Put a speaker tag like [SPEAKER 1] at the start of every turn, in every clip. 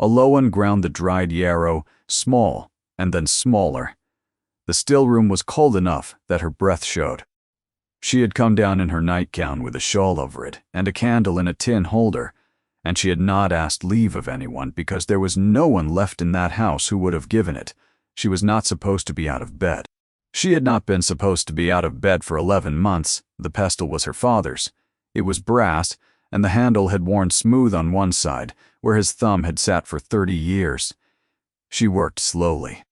[SPEAKER 1] Aloan ground the dried yarrow, small and then smaller. The still room was cold enough that her breath showed. She had come down in her nightgown with a shawl over it and a candle in a tin holder, and she had not asked leave of anyone because there was no one left in that house who would have given it. She was not supposed to be out of bed. She had not been supposed to be out of bed for 11 months. The pestle was her father's. It was brass, and the handle had worn smooth on one side, where his thumb had sat for 30 years. She worked slowly.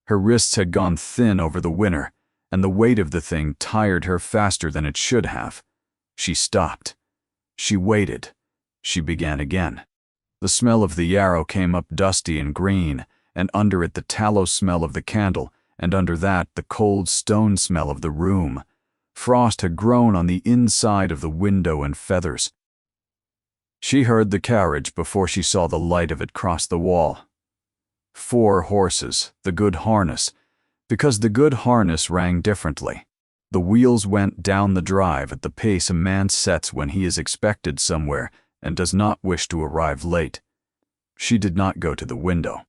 [SPEAKER 1] Her wrists had gone thin over the winter, and the weight of the thing tired her faster than it should have. She stopped. She waited. She began again. The smell of the yarrow came up dusty and green, and under it the tallow smell of the candle, and under that the cold stone smell of the room. Frost had grown on the inside of the window and feathers. She heard the carriage before she saw the light of it cross the wall. 4 horses, the good harness, because the good harness rang differently. The wheels went down the drive at the pace a man sets when he is expected somewhere and does not wish to arrive late. She did not go to the window.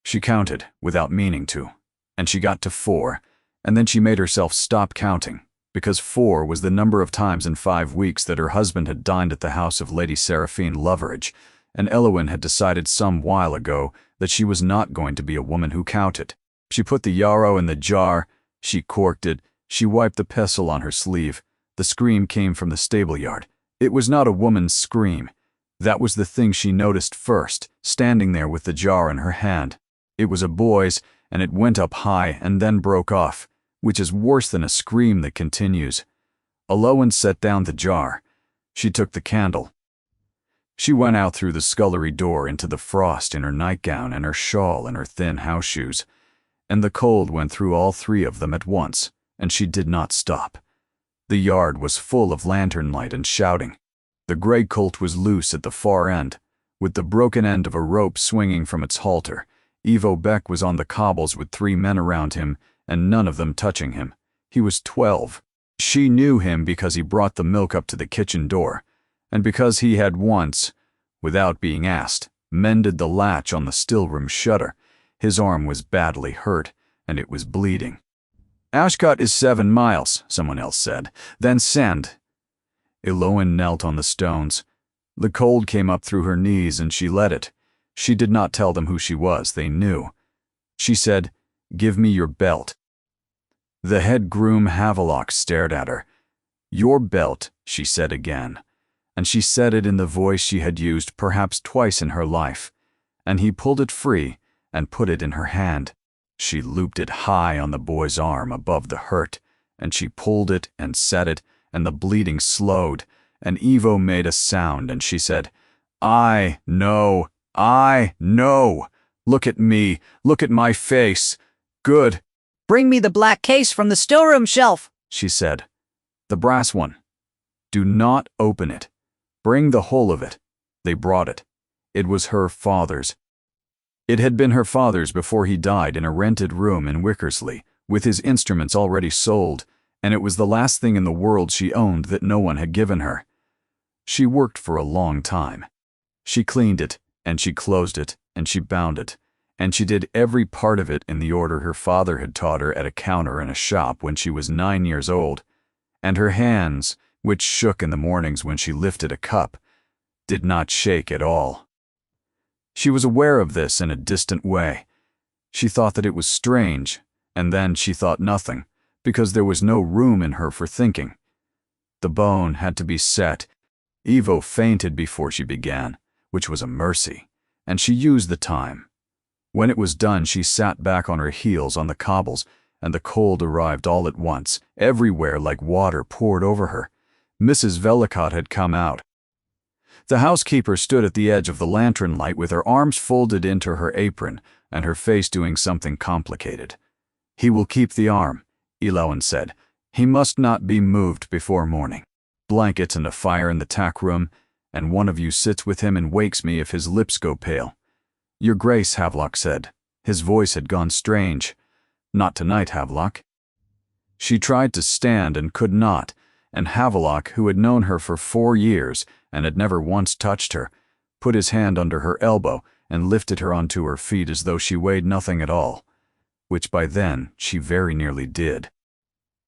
[SPEAKER 1] She counted without meaning to, and she got to 4, and then she made herself stop counting, because 4 was the number of times in 5 weeks that her husband had dined at the house of Lady Seraphine Loveridge, and Elowen had decided some while ago that she was not going to be a woman who counted. She put the yarrow in the jar, she corked it, she wiped the pestle on her sleeve. The scream came from the stable yard. It was not a woman's scream. That was the thing she noticed first, standing there with the jar in her hand. It was a boy's, and it went up high and then broke off, which is worse than a scream that continues. Aloan set down the jar. She took the candle. She went out through the scullery door into the frost in her nightgown and her shawl and her thin house shoes, and the cold went through all 3 of them at once, and she did not stop. The yard was full of lantern light and shouting. The gray colt was loose at the far end, with the broken end of a rope swinging from its halter. Ivo Beck was on the cobbles with 3 men around him, and none of them touching him. He was 12. She knew him because he brought the milk up to the kitchen door, and because he had once, without being asked, mended the latch on the still-room shutter. His arm was badly hurt, and it was bleeding. "Ashcott is 7 miles, someone else said. Then send." Elowen knelt on the stones. The cold came up through her knees, and she let it. She did not tell them who she was, they knew. She said, "Give me your belt." The head groom Havelock stared at her. "Your belt," she said again, and she said it in the voice she had used perhaps twice in her life, and he pulled it free and put it in her hand. She looped it high on the boy's arm above the hurt, and she pulled it and set it, and the bleeding slowed, and Ivo made a sound, and she said, I know. Look at me. Look at my face. Good."
[SPEAKER 2] "Bring me the black case from the stillroom shelf,"
[SPEAKER 1] she said. "The brass one. Do not open it. Bring the whole of it." They brought it. It was her father's. It had been her father's before he died in a rented room in Wickersley, with his instruments already sold, and it was the last thing in the world she owned that no one had given her. She worked for a long time. She cleaned it, and she closed it, and she bound it, and she did every part of it in the order her father had taught her at a counter in a shop when she was 9 years old, and her hands, which shook in the mornings when she lifted a cup, did not shake at all. She was aware of this in a distant way. She thought that it was strange, and then she thought nothing, because there was no room in her for thinking. The bone had to be set. Ivo fainted before she began, which was a mercy, and she used the time. When it was done, she sat back on her heels on the cobbles, and the cold arrived all at once, everywhere like water poured over her. Mrs. Vellicott had come out. The housekeeper stood at the edge of the lantern light with her arms folded into her apron and her face doing something complicated. "He will keep the arm," Elowen said. "He must not be moved before morning. Blankets and a fire in the tack room, and one of you sits with him and wakes me if his lips go pale." "Your Grace," Havelock said. His voice had gone strange. "Not tonight, Havelock." She tried to stand and could not, and Havelock, who had known her for 4 years and had never once touched her, put his hand under her elbow and lifted her onto her feet as though she weighed nothing at all, which by then she very nearly did.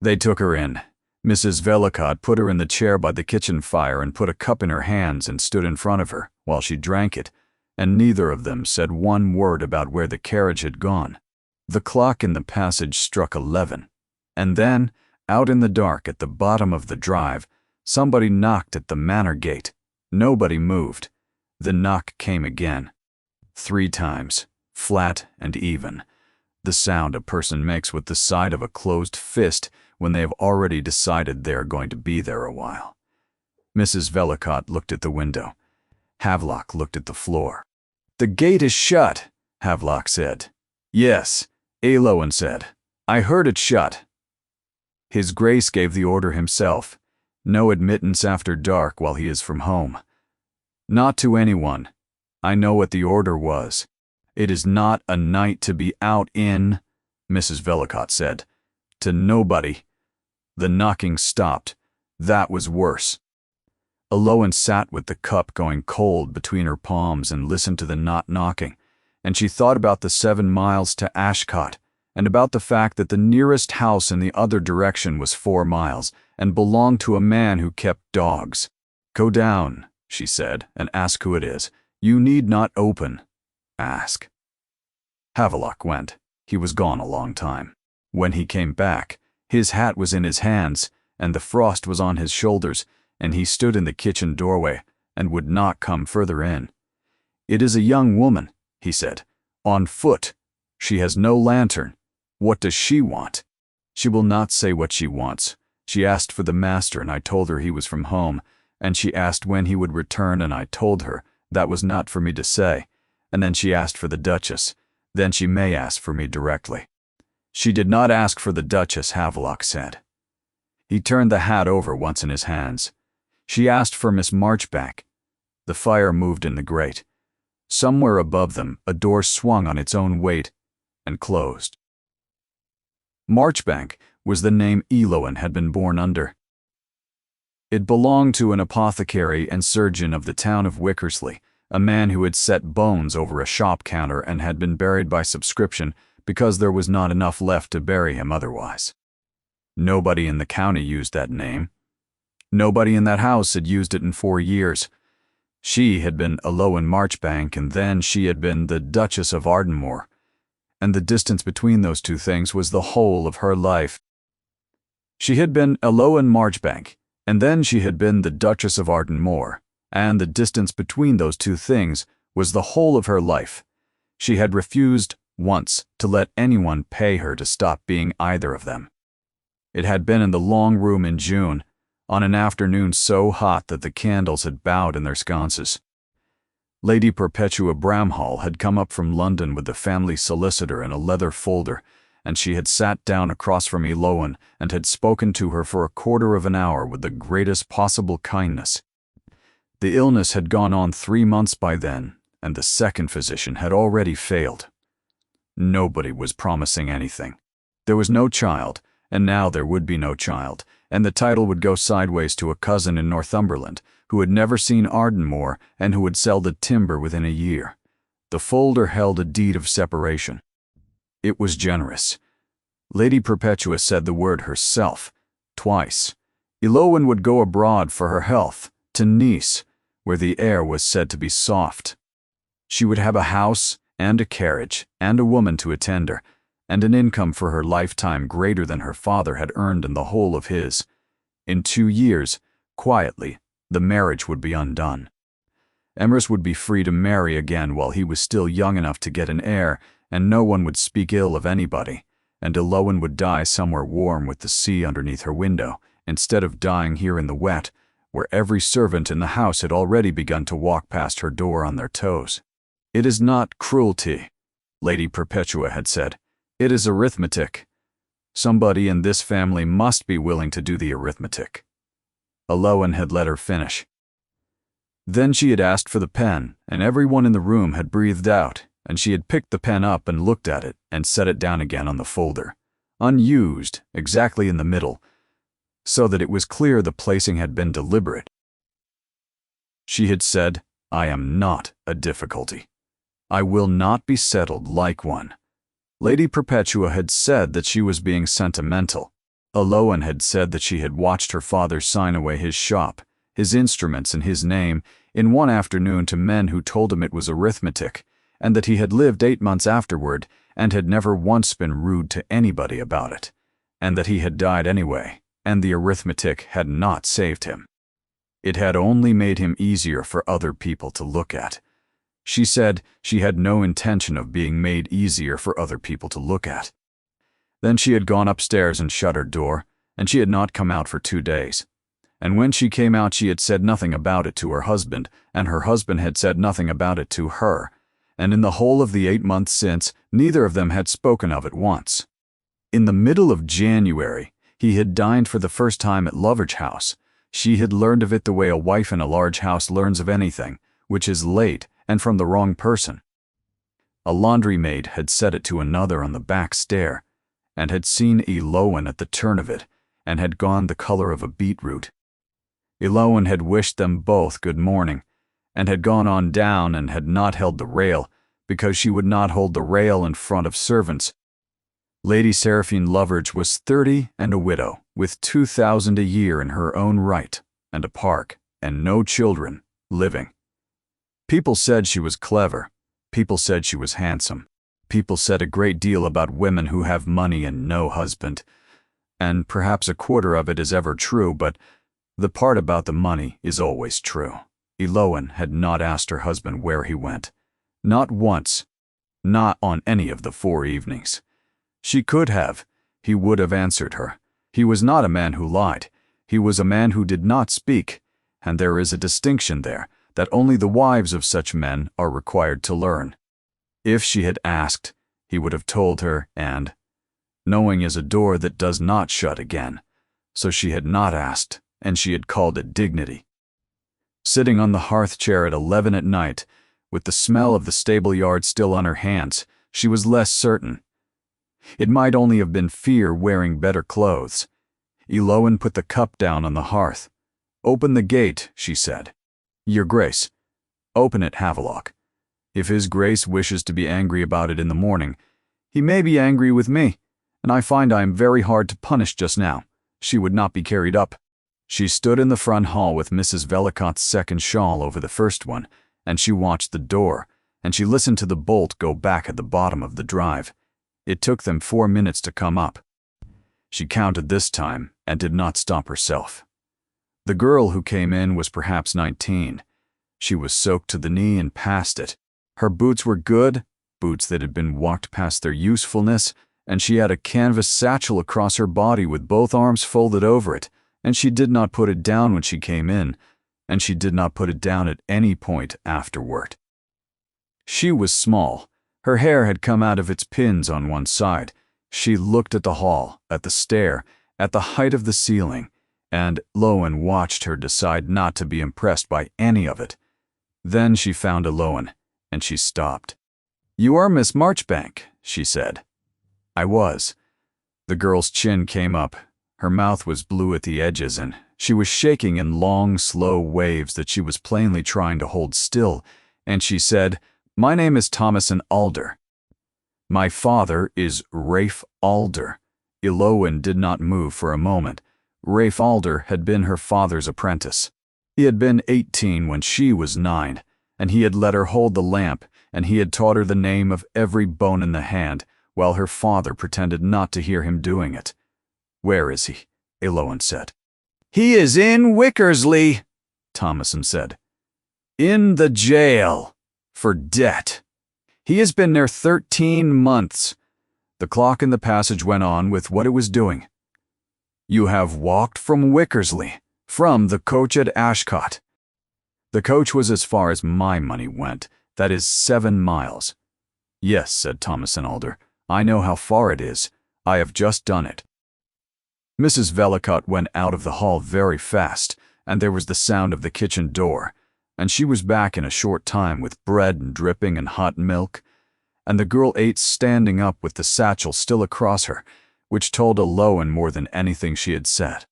[SPEAKER 1] They took her in. Mrs. Vellicott put her in the chair by the kitchen fire and put a cup in her hands and stood in front of her while she drank it, and neither of them said one word about where the carriage had gone. The clock in the passage struck 11, and then, out in the dark at the bottom of the drive, somebody knocked at the Manor gate. Nobody moved. The knock came again. 3 times, flat and even, the sound a person makes with the side of a closed fist when they have already decided they are going to be there a while. Mrs. Vellicott looked at the window. Havelock looked at the floor. "The gate is shut," Havelock said. "Yes," Elowen said. "I heard it shut." His Grace gave the order himself. No admittance after dark while he is from home. "Not to anyone. I know what the order was. It is not a night to be out in," Mrs. Vellicott said. "To nobody." The knocking stopped. That was worse. Elowen sat with the cup going cold between her palms and listened to the not knocking, and she thought about the 7 miles to Ashcott, and about the fact that the nearest house in the other direction was 4 miles and belonged to a man who kept dogs. "Go down," she said, "and ask who it is. You need not open. Ask." Havelock went. He was gone a long time. When he came back, his hat was in his hands, and the frost was on his shoulders, and he stood in the kitchen doorway and would not come further in. "It is a young woman," he said, "on foot. She has no lantern. What does she want?" "She will not say what she wants. She asked for the master, and I told her he was from home, and she asked when he would return, and I told her that was not for me to say, and then she asked for the Duchess. Then she may ask for me directly." "She did not ask for the Duchess," Havelock said. He turned the hat over once in his hands. "She asked for Miss Marchbank." The fire moved in the grate. Somewhere above them, a door swung on its own weight and closed. Marchbank was the name Elowen had been born under. It belonged to an apothecary and surgeon of the town of Wickersley, a man who had set bones over a shop counter and had been buried by subscription because there was not enough left to bury him otherwise. Nobody in the county used that name. Nobody in that house had used it in 4 years. She had been Elowen Marchbank, and then she had been the Duchess of Ardenmoor, and the distance between those two things was the whole of her life. She had been Elowen Marchbank, and then she had been the Duchess of Ardenmoor, and the distance between those two things was the whole of her life. She had refused once to let anyone pay her to stop being either of them. It had been in the long room in June, on an afternoon so hot that the candles had bowed in their sconces. Lady Perpetua Bramhall had come up from London with the family solicitor in a leather folder, and she had sat down across from Elowen and had spoken to her for a quarter of an hour with the greatest possible kindness. The illness had gone on 3 months by then, and the second physician had already failed. Nobody was promising anything. There was no child, and now there would be no child, and the title would go sideways to a cousin in Northumberland who had never seen Ardenmoor and who would sell the timber within a year. The folder held a deed of separation. It was generous. Lady Perpetua said the word herself, twice. Elowen would go abroad for her health, to Nice, where the air was said to be soft. She would have a house and a carriage and a woman to attend her, and an income for her lifetime greater than her father had earned in the whole of his. In 2 years, quietly, the marriage would be undone. Emrys would be free to marry again while he was still young enough to get an heir, and no one would speak ill of anybody, and Elowen would die somewhere warm with the sea underneath her window, instead of dying here in the wet, where every servant in the house had already begun to walk past her door on their toes. "It is not cruelty," Lady Perpetua had said. "It is arithmetic. Somebody in this family must be willing to do the arithmetic." Elowen had let her finish. Then she had asked for the pen, and everyone in the room had breathed out, and she had picked the pen up and looked at it and set it down again on the folder, unused, exactly in the middle, so that it was clear the placing had been deliberate. She had said, I am not a difficulty. I will not be settled like one. Lady Perpetua had said that she was being sentimental. Eloan had said that she had watched her father sign away his shop, his instruments and his name, in one afternoon to men who told him it was arithmetic, and that he had lived 8 months afterward and had never once been rude to anybody about it, and that he had died anyway, and the arithmetic had not saved him. It had only made him easier for other people to look at. She said she had no intention of being made easier for other people to look at. Then she had gone upstairs and shut her door, and she had not come out for 2 days. And when she came out she had said nothing about it to her husband, and her husband had said nothing about it to her, and in the whole of the 8 months since, neither of them had spoken of it once. In the middle of January, he had dined for the first time at Loveridge House. She had learned of it the way a wife in a large house learns of anything, which is late and from the wrong person. A laundry maid had said it to another on the back stair, and had seen Eloan at the turn of it, and had gone the color of a beetroot. Eloan had wished them both good morning, and had gone on down and had not held the rail, because she would not hold the rail in front of servants. Lady Seraphine Loveridge was 30 and a widow, with 2,000 a year in her own right, and a park, and no children, living. People said she was clever. People said she was handsome. People said a great deal about women who have money and no husband. And perhaps a quarter of it is ever true, but the part about the money is always true. Eloan had not asked her husband where he went. Not once. Not on any of the 4 evenings. She could have. He would have answered her. He was not a man who lied. He was a man who did not speak, and there is a distinction there that only the wives of such men are required to learn. If she had asked, he would have told her, and knowing is a door that does not shut again. So she had not asked, and she had called it dignity. Sitting on the hearth chair at 11 at night, with the smell of the stable yard still on her hands, she was less certain. It might only have been fear wearing better clothes. Eloan put the cup down on the hearth. "Open the gate," she said. "Your Grace." "Open it, Havelock. If His Grace wishes to be angry about it in the morning, he may be angry with me, and I find I am very hard to punish just now. She would not be carried up." She stood in the front hall with Mrs. Vellicott's second shawl over the first one, and she watched the door, and she listened to the bolt go back at the bottom of the drive. It took them 4 minutes to come up. She counted this time and did not stop herself. The girl who came in was perhaps 19. She was soaked to the knee and past it. Her boots were good, boots that had been walked past their usefulness, and she had a canvas satchel across her body with both arms folded over it, and she did not put it down when she came in, and she did not put it down at any point afterward. She was small. Her hair had come out of its pins on one side. She looked at the hall, at the stair, at the height of the ceiling, and Eloan watched her decide not to be impressed by any of it. Then she found Eloan, and she stopped. "You are Miss Marchbank," she said. "I was." The girl's chin came up. Her mouth was blue at the edges, and she was shaking in long, slow waves that she was plainly trying to hold still, and she said, "My name is Thomasin Alder." "My father is Rafe Alder." Eloan did not move for a moment. Rafe Alder had been her father's apprentice. He had been 18 when she was 9, and he had let her hold the lamp, and he had taught her the name of every bone in the hand, while her father pretended not to hear him doing it. "Where is he?" Eloan said. "He is in Wickersley," Thomasin said. "In the jail. For debt. He has been there 13 months. The clock in the passage went on with what it was doing. "You have walked from Wickersley, from the coach at Ashcott." "The coach was as far as my money went, that is 7 miles. "Yes," said Thomasin Alder, "I know how far it is. I have just done it." Mrs. Vellicott went out of the hall very fast, and there was the sound of the kitchen door, and she was back in a short time with bread and dripping and hot milk, and the girl ate standing up with the satchel still across her, which told Eloan more than anything she had said.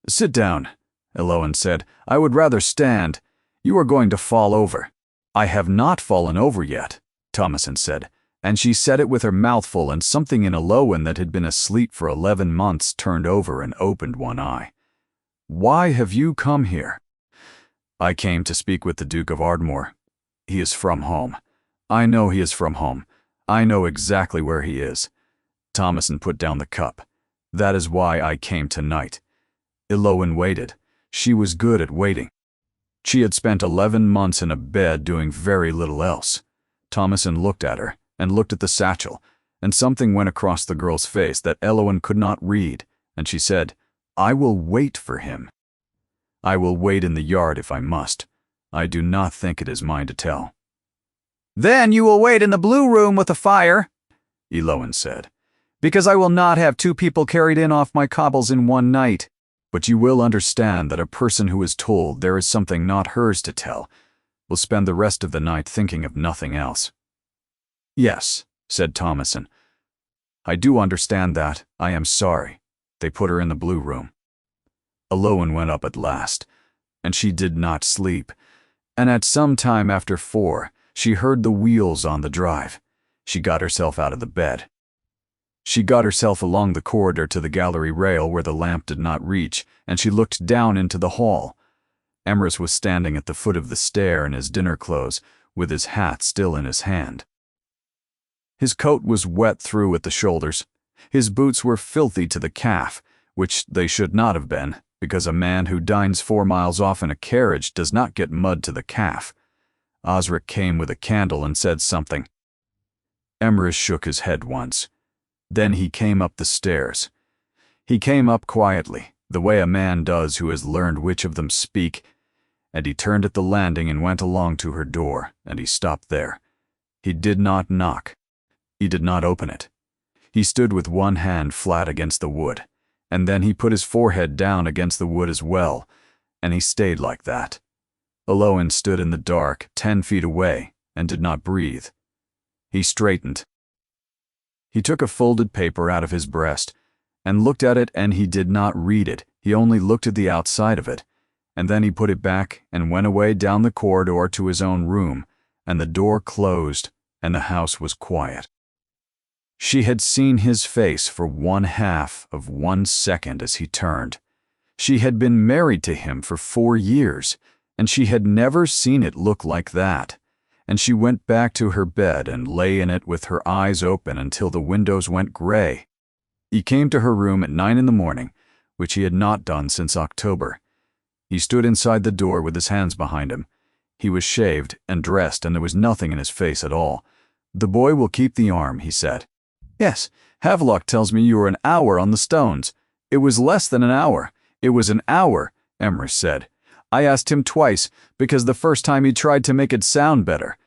[SPEAKER 1] "Sit down," Eloan said. "I would rather stand. You are going to fall over." "I have not fallen over yet," Thomason said, and she said it with her mouth full, and something in Elowen that had been asleep for 11 months turned over and opened one eye. "Why have you come here?" "I came to speak with the Duke of Ardmore. He is from home. I know he is from home. I know exactly where he is." Thomason put down the cup. "That is why I came tonight." Elowen waited. She was good at waiting. She had spent 11 months in a bed doing very little else. Thomason looked at her and looked at the satchel, and something went across the girl's face that Elowen could not read, and she said, "I will wait for him. I will wait in the yard if I must. I do not think it is mine to tell."
[SPEAKER 2] "Then you will wait in the blue room with the fire,"
[SPEAKER 1] Elowen said.
[SPEAKER 2] "because I will not have 2 people carried in off my cobbles in one night."
[SPEAKER 1] "But you will understand that a person who is told there is something not hers to tell will spend the rest of the night thinking of nothing else." "Yes," said Thomason. "I do understand that. I am sorry." They put her in the blue room. Elowen went up at last, and she did not sleep, and at some time after 4, she heard the wheels on the drive. She got herself out of the bed. She got herself along the corridor to the gallery rail where the lamp did not reach, and she looked down into the hall. Emrys was standing at the foot of the stair in his dinner clothes, with his hat still in his hand. His coat was wet through at the shoulders. His boots were filthy to the calf, which they should not have been, because a man who dines 4 miles off in a carriage does not get mud to the calf. Osric came with a candle and said something. Emrys shook his head once. Then he came up the stairs. He came up quietly, the way a man does who has learned which of them speak, and he turned at the landing and went along to her door, and he stopped there. He did not knock. He did not open it. He stood with one hand flat against the wood, and then he put his forehead down against the wood as well, and he stayed like that. Elowen stood in the dark 10 feet away and did not breathe. He straightened. He took a folded paper out of his breast and looked at it, and he did not read it. He only looked at the outside of it, and then he put it back and went away down the corridor to his own room, and the door closed, and the house was quiet. She had seen his face for 1/2 of 1 second as he turned. She had been married to him for 4 years, and she had never seen it look like that. And she went back to her bed and lay in it with her eyes open until the windows went gray. He came to her room at 9 in the morning, which he had not done since October. He stood inside the door with his hands behind him. He was shaved and dressed, and there was nothing in his face at all. "The boy will keep the arm," he said. "Yes, Havelock tells me you were an hour on the stones." "It was less than an hour." "It was an hour," Emrys said. "I asked him twice, because the first time he tried to make it sound better."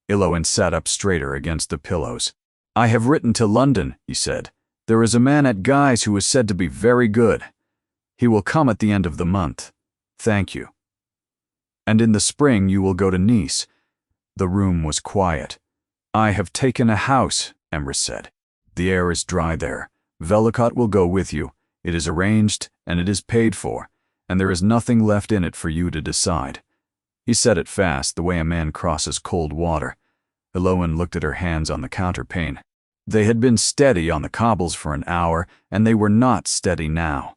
[SPEAKER 1] Elowen sat up straighter against the pillows. "I have written to London," he said. "There is a man at Guy's who is said to be very good. He will come at the end of the month. Thank you. And in the spring you will go to Nice." The room was quiet. "I have taken a house," Emrys said. "The air is dry there. Velicott will go with you. It is arranged, and it is paid for, and there is nothing left in it for you to decide." He said it fast, the way a man crosses cold water. Elowen looked at her hands on the counterpane. They had been steady on the cobbles for an hour, and they were not steady now.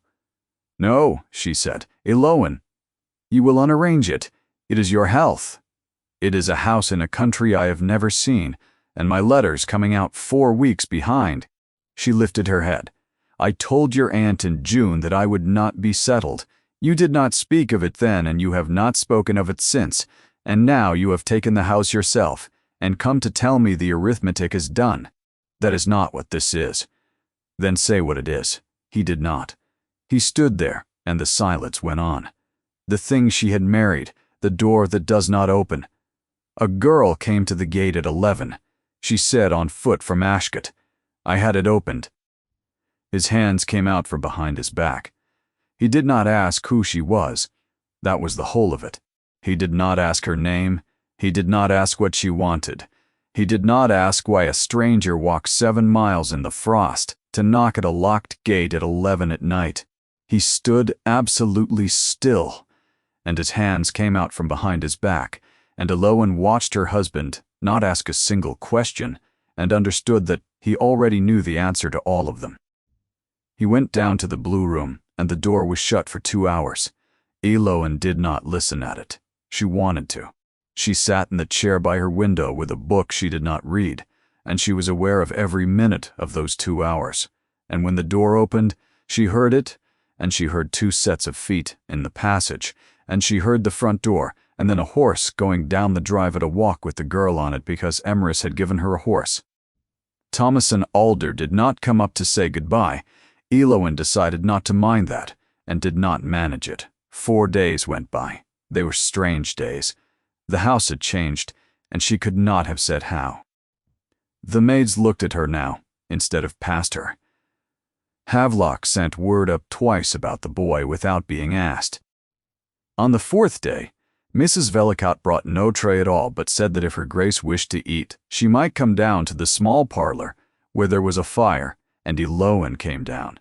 [SPEAKER 1] "No," she said. "Elowen, you will unarrange it. It is your health. It is a house in a country I have never seen, and my letters coming out 4 weeks behind." She lifted her head. "I told your aunt in June that I would not be settled. You did not speak of it then, and you have not spoken of it since, and now you have taken the house yourself, and come to tell me the arithmetic is done. That is not what this is." "Then say what it is." He did not. He stood there, and the silence went on. The thing she had married, the door that does not open. A girl came to the gate at 11. She said on foot from Ashcott. I had it opened. His hands came out from behind his back. He did not ask who she was. That was the whole of it. He did not ask her name. He did not ask what she wanted. He did not ask why a stranger walked 7 miles in the frost to knock at a locked gate at 11 at night. He stood absolutely still, and his hands came out from behind his back, and Eloan watched her husband not ask a single question, and understood that he already knew the answer to all of them. He went down to the blue room, and the door was shut for 2 hours. Eloan did not listen at it. She wanted to. She sat in the chair by her window with a book she did not read, and she was aware of every minute of those 2 hours. And when the door opened, she heard it, and she heard 2 sets of feet in the passage, and she heard the front door, and then a horse going down the drive at a walk with the girl on it because Emrys had given her a horse. Thomas and Alder did not come up to say goodbye. Eloan decided not to mind that, and did not manage it. 4 days went by. They were strange days. The house had changed, and she could not have said how. The maids looked at her now, instead of past her. Havelock sent word up twice about the boy without being asked. On the 4th day, Mrs. Vellicott brought no tray at all, but said that if her grace wished to eat, she might come down to the small parlor, where there was a fire, and Eloan came down.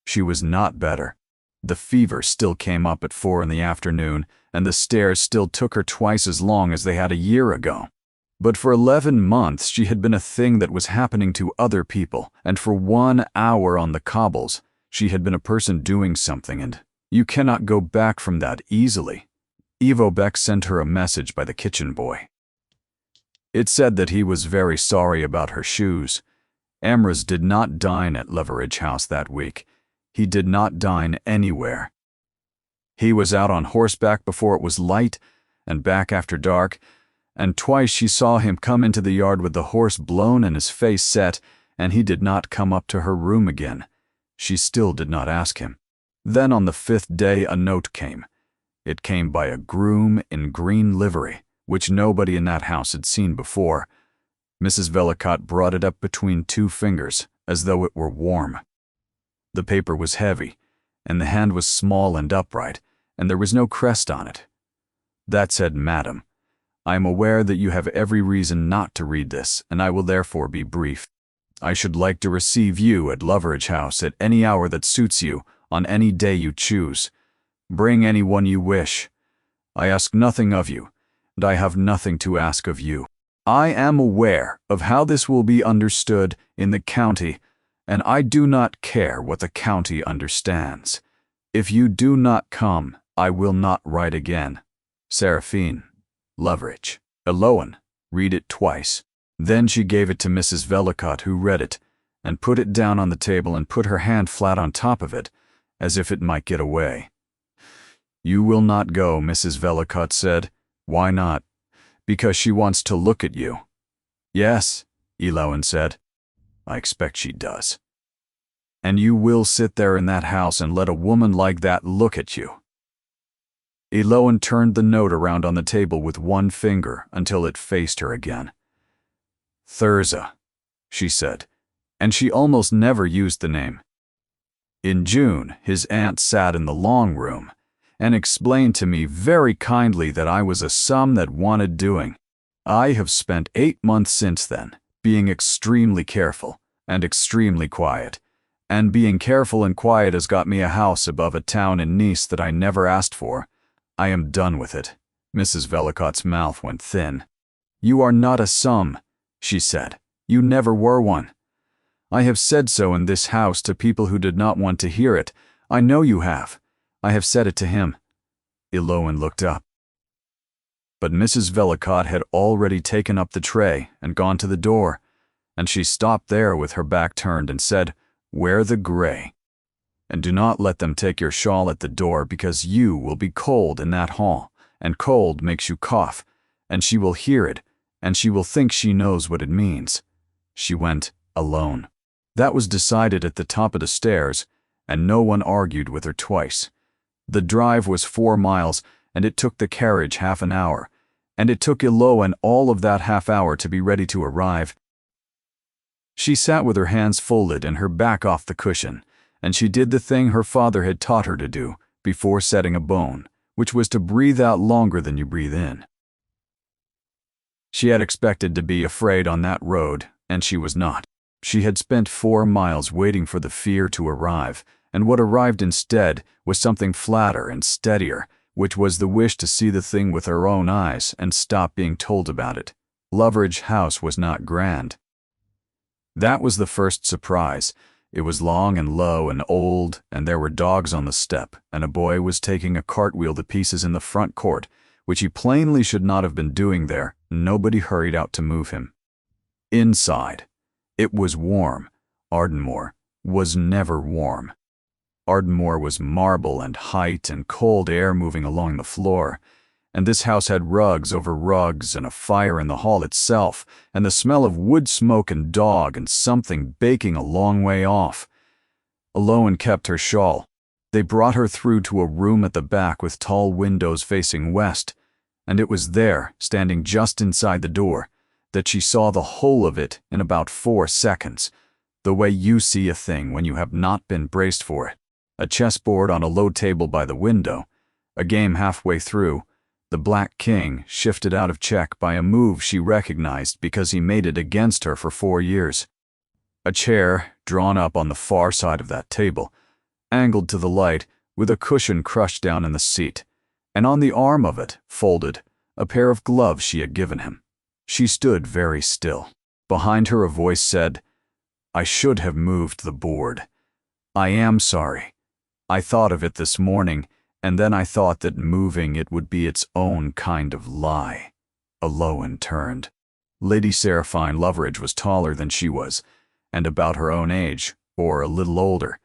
[SPEAKER 1] She was not better. The fever still came up at 4 in the afternoon, and the stairs still took her twice as long as they had a year ago. But for 11 months she had been a thing that was happening to other people, and for 1 hour on the cobbles, she had been a person doing something, and you cannot go back from that easily. Ivo Beck sent her a message by the kitchen boy. It said that he was very sorry about her shoes. Emrys did not dine at Leveridge House that week. He did not dine anywhere. He was out on horseback before it was light, and back after dark, and twice she saw him come into the yard with the horse blown and his face set, and he did not come up to her room again. She still did not ask him. Then on the 5th day a note came. It came by a groom in green livery, which nobody in that house had seen before. Mrs. Vellicott brought it up between 2 fingers, as though it were warm. The paper was heavy, and the hand was small and upright, and there was no crest on it. That said, "Madam, I am aware that you have every reason not to read this, and I will therefore be brief. I should like to receive you at Leveridge House at any hour that suits you, on any day you choose. Bring anyone you wish. I ask nothing of you, and I have nothing to ask of you. I am aware of how this will be understood in the county, and I do not care what the county understands. If you do not come, I will not write again. Seraphine, Leveridge. Eloan, read it twice." Then she gave it to Mrs. Vellicott, who read it, and put it down on the table and put her hand flat on top of it, as if it might get away. "You will not go," Mrs. Vellicott said. "Why not?" "Because she wants to look at you." "Yes," Eloan said. "I expect she does." "And you will sit there in that house and let a woman like that look at you?" Eloan turned the note around on the table with 1 finger until it faced her again. "Thirza," she said, and she almost never used the name. In June, his aunt sat in the long room and explained to me very kindly that I was a sum that wanted doing. I have spent 8 months since then, being extremely careful and extremely quiet, and being careful and quiet has got me a house above a town in Nice that I never asked for. I am done with it." Mrs. Vellicott's mouth went thin. "You are not a sum," she said. "You never were one. I have said so in this house to people who did not want to hear it. I know you have. I have said it to him." Eloan looked up. But Mrs. Vellicott had already taken up the tray and gone to the door, and she stopped there with her back turned and said, "Wear the gray. And do not let them take your shawl at the door, because you will be cold in that hall, and cold makes you cough, and she will hear it, and she will think she knows what it means." She went alone. That was decided at the top of the stairs, and no one argued with her twice. The drive was 4 miles, and it took the carriage half an hour, and it took Eloan all of that half hour to be ready to arrive. She sat with her hands folded and her back off the cushion, and she did the thing her father had taught her to do before setting a bone, which was to breathe out longer than you breathe in. She had expected to be afraid on that road, and she was not. She had spent 4 miles waiting for the fear to arrive, and what arrived instead was something flatter and steadier, which was the wish to see the thing with her own eyes and stop being told about it. Loveridge House was not grand. That was the first surprise. It was long and low and old, and there were dogs on the step, and a boy was taking a cartwheel to pieces in the front court, which he plainly should not have been doing there. Nobody hurried out to move him. Inside, it was warm. Ardmore was never warm. Ardmore was marble and height and cold air moving along the floor, and this house had rugs over rugs and a fire in the hall itself, and the smell of wood smoke and dog and something baking a long way off. Elowen kept her shawl. They brought her through to a room at the back with tall windows facing west, and it was there, standing just inside the door, that she saw the whole of it in about 4 seconds, the way you see a thing when you have not been braced for it. A chessboard on a low table by the window. A game halfway through, the Black King shifted out of check by a move she recognized because he made it against her for 4 years. A chair drawn up on the far side of that table, angled to the light with a cushion crushed down in the seat, and on the arm of it, folded, a pair of gloves she had given him. She stood very still. Behind her a voice said, "I should have moved the board. I am sorry. I thought of it this morning, and then I thought that moving it would be its own kind of lie." Elowen turned. Lady Seraphine Loveridge was taller than she was, and about her own age, or a little older,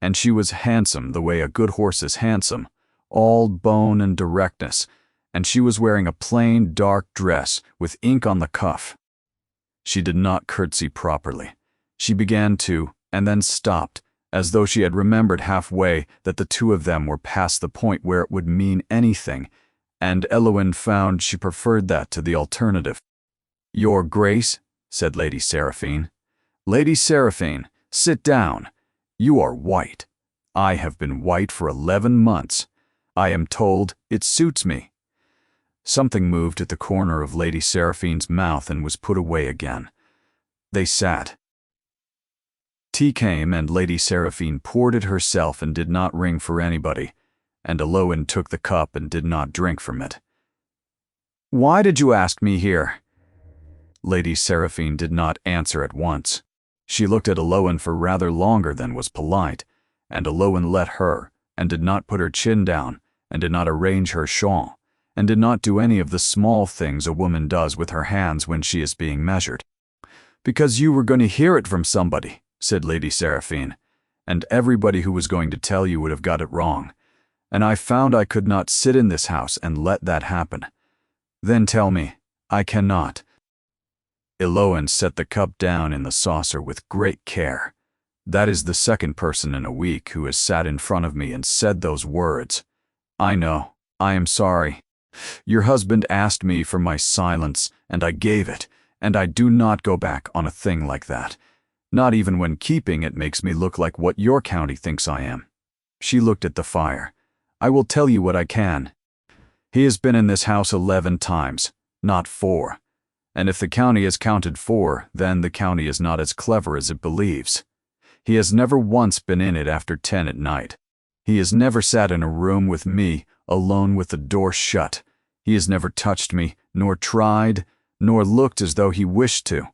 [SPEAKER 1] and she was handsome the way a good horse is handsome, all bone and directness, and she was wearing a plain dark dress with ink on the cuff. She did not curtsy properly. She began to, and then stopped, as though she had remembered halfway that the two of them were past the point where it would mean anything, and Elowen found she preferred that to the alternative. "Your Grace," said Lady Seraphine. "Lady Seraphine, sit down. You are white. I have been white for 11 months. I am told it suits me." Something moved at the corner of Lady Seraphine's mouth and was put away again. They sat. Tea came, and Lady Seraphine poured it herself and did not ring for anybody, and Elowen took the cup and did not drink from it. "Why did you ask me here?" Lady Seraphine did not answer at once. She looked at Elowen for rather longer than was polite, and Elowen let her, and did not put her chin down, and did not arrange her shawl, and did not do any of the small things a woman does with her hands when she is being measured. "Because you were going to hear it from somebody," said Lady Seraphine, "and everybody who was going to tell you would have got it wrong, and I found I could not sit in this house and let that happen. Then tell me, I cannot." Elowen set the cup down in the saucer with great care. "That is the second person in a week who has sat in front of me and said those words. I know, I am sorry. Your husband asked me for my silence, and I gave it, and I do not go back on a thing like that. Not even when keeping it makes me look like what your county thinks I am." She looked at the fire. "I will tell you what I can. He has been in this house 11 times, not 4. And if the county has counted 4, then the county is not as clever as it believes. He has never once been in it after 10 at night. He has never sat in a room with me, alone with the door shut. He has never touched me, nor tried, nor looked as though he wished to.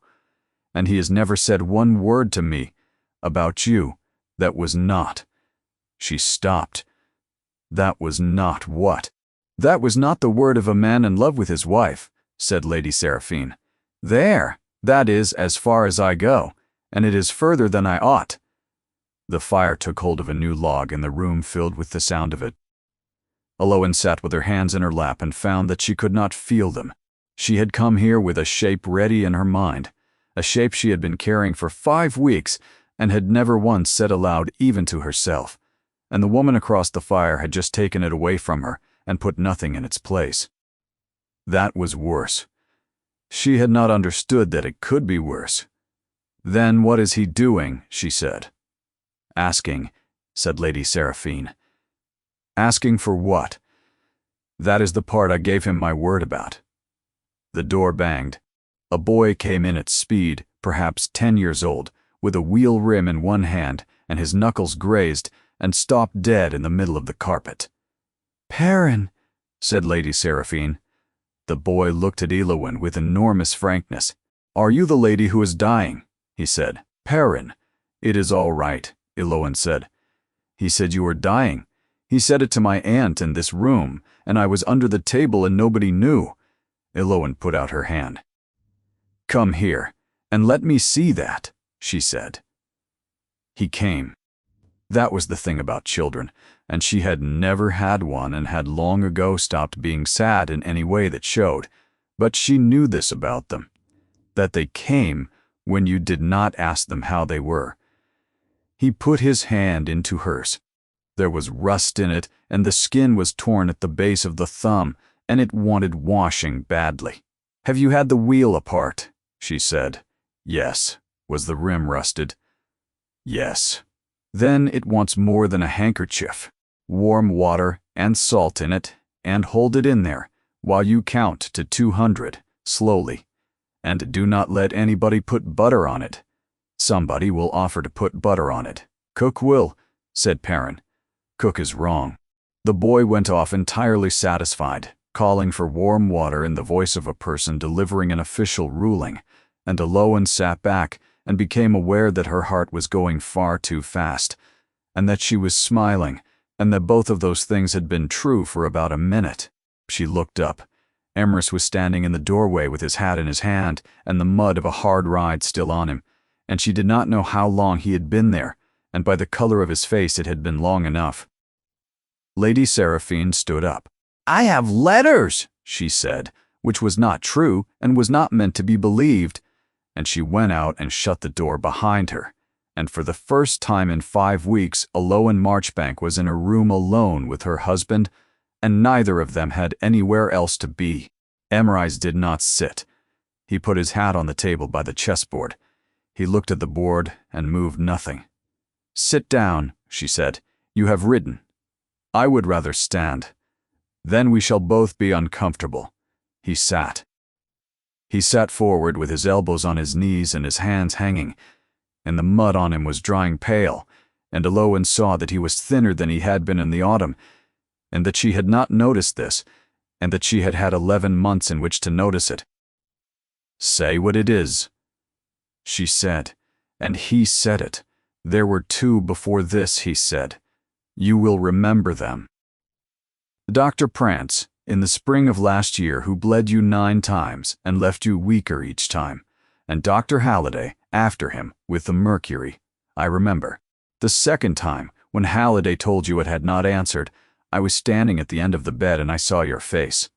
[SPEAKER 1] And he has never said one word to me about you that was not—" She stopped. "That was not what?" "That was not the word of a man in love with his wife," said Lady Seraphine. "There, that is as far as I go, and it is further than I ought." The fire took hold of a new log, and the room filled with the sound of it. Elowen sat with her hands in her lap and found that she could not feel them. She had come here with a shape ready in her mind, a shape she had been carrying for 5 weeks and had never once said aloud even to herself, and the woman across the fire had just taken it away from her and put nothing in its place. That was worse. She had not understood that it could be worse. "Then what is he doing?" she said. "Asking," said Lady Seraphine. "Asking for what?" "That is the part I gave him my word about." The door banged. A boy came in at speed, perhaps 10 years old, with a wheel rim in one hand and his knuckles grazed, and stopped dead in the middle of the carpet. "Perrin," said Lady Seraphine. The boy looked at Elowen with enormous frankness. "Are you the lady who is dying?" he said. "Perrin." "It is all right," Elowen said. "He said you were dying. He said it to my aunt in this room, and I was under the table and nobody knew." Elowen put out her hand. "Come here, and let me see that," she said. He came. That was the thing about children, and she had never had one and had long ago stopped being sad in any way that showed. But she knew this about them, that they came when you did not ask them how they were. He put his hand into hers. There was rust in it, and the skin was torn at the base of the thumb, and it wanted washing badly. "Have you had the wheel apart?" she said. "Yes." "Was the rim rusted?" "Yes." "Then it wants more than a handkerchief. Warm water and salt in it, and hold it in there while you count to 200, slowly. And do not let anybody put butter on it. Somebody will offer to put butter on it. Cook will," said Perrin. "Cook is wrong." The boy went off entirely satisfied, calling for warm water in the voice of a person delivering an official ruling, and Elowen sat back and became aware that her heart was going far too fast, and that she was smiling, and that both of those things had been true for about a minute. She looked up. Emrys was standing in the doorway with his hat in his hand and the mud of a hard ride still on him, and she did not know how long he had been there, and by the color of his face it had been long enough. Lady Seraphine stood up. "I have letters," she said, which was not true and was not meant to be believed, and she went out and shut the door behind her. And for the first time in 5 weeks, Elowen Marchbank was in a room alone with her husband, and neither of them had anywhere else to be. Emrys did not sit. He put his hat on the table by the chessboard. He looked at the board and moved nothing. "Sit down," she said. "You have ridden. I would rather stand. Then we shall both be uncomfortable." He sat. He sat forward with his elbows on his knees and his hands hanging, and the mud on him was drying pale, and Elowen saw that he was thinner than he had been in the autumn, and that she had not noticed this, and that she had had 11 months in which to notice it. "Say what it is," she said, and he said it. "There were 2 before this," he said. "You will remember them. Dr. Prance, in the spring of last year, who bled you 9 times and left you weaker each time, and Dr. Halliday, after him, with the mercury. I remember. The second time, when Halliday told you it had not answered, I was standing at the end of the bed and I saw your face.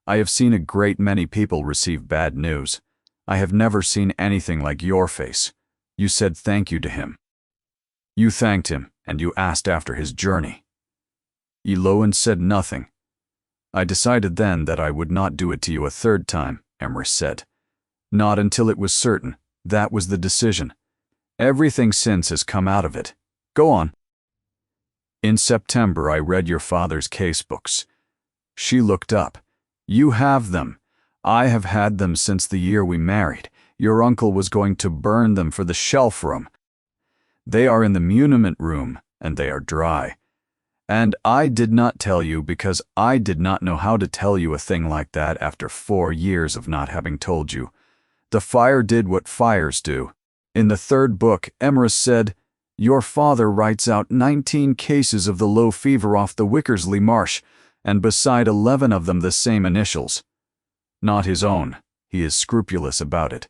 [SPEAKER 1] I have seen a great many people receive bad news. I have never seen anything like your face. You said thank you to him. You thanked him, and you asked after his journey." Elowen said nothing. "I decided then that I would not do it to you a 3rd time, Emrys said. "Not until it was certain. That was the decision. Everything since has come out of it. Go on." "In September I read your father's case books." She looked up. "You have them. I have had them since the year we married. Your uncle was going to burn them for the shelf room. They are in the muniment room, and they are dry. And I did not tell you because I did not know how to tell you a thing like that after 4 years of not having told you. The fire did what fires do. In the 3rd book, Emrys said, 'Your father writes out 19 cases of the low fever off the Wickersley Marsh, and beside 11 of them the same initials. Not his own. He is scrupulous about it.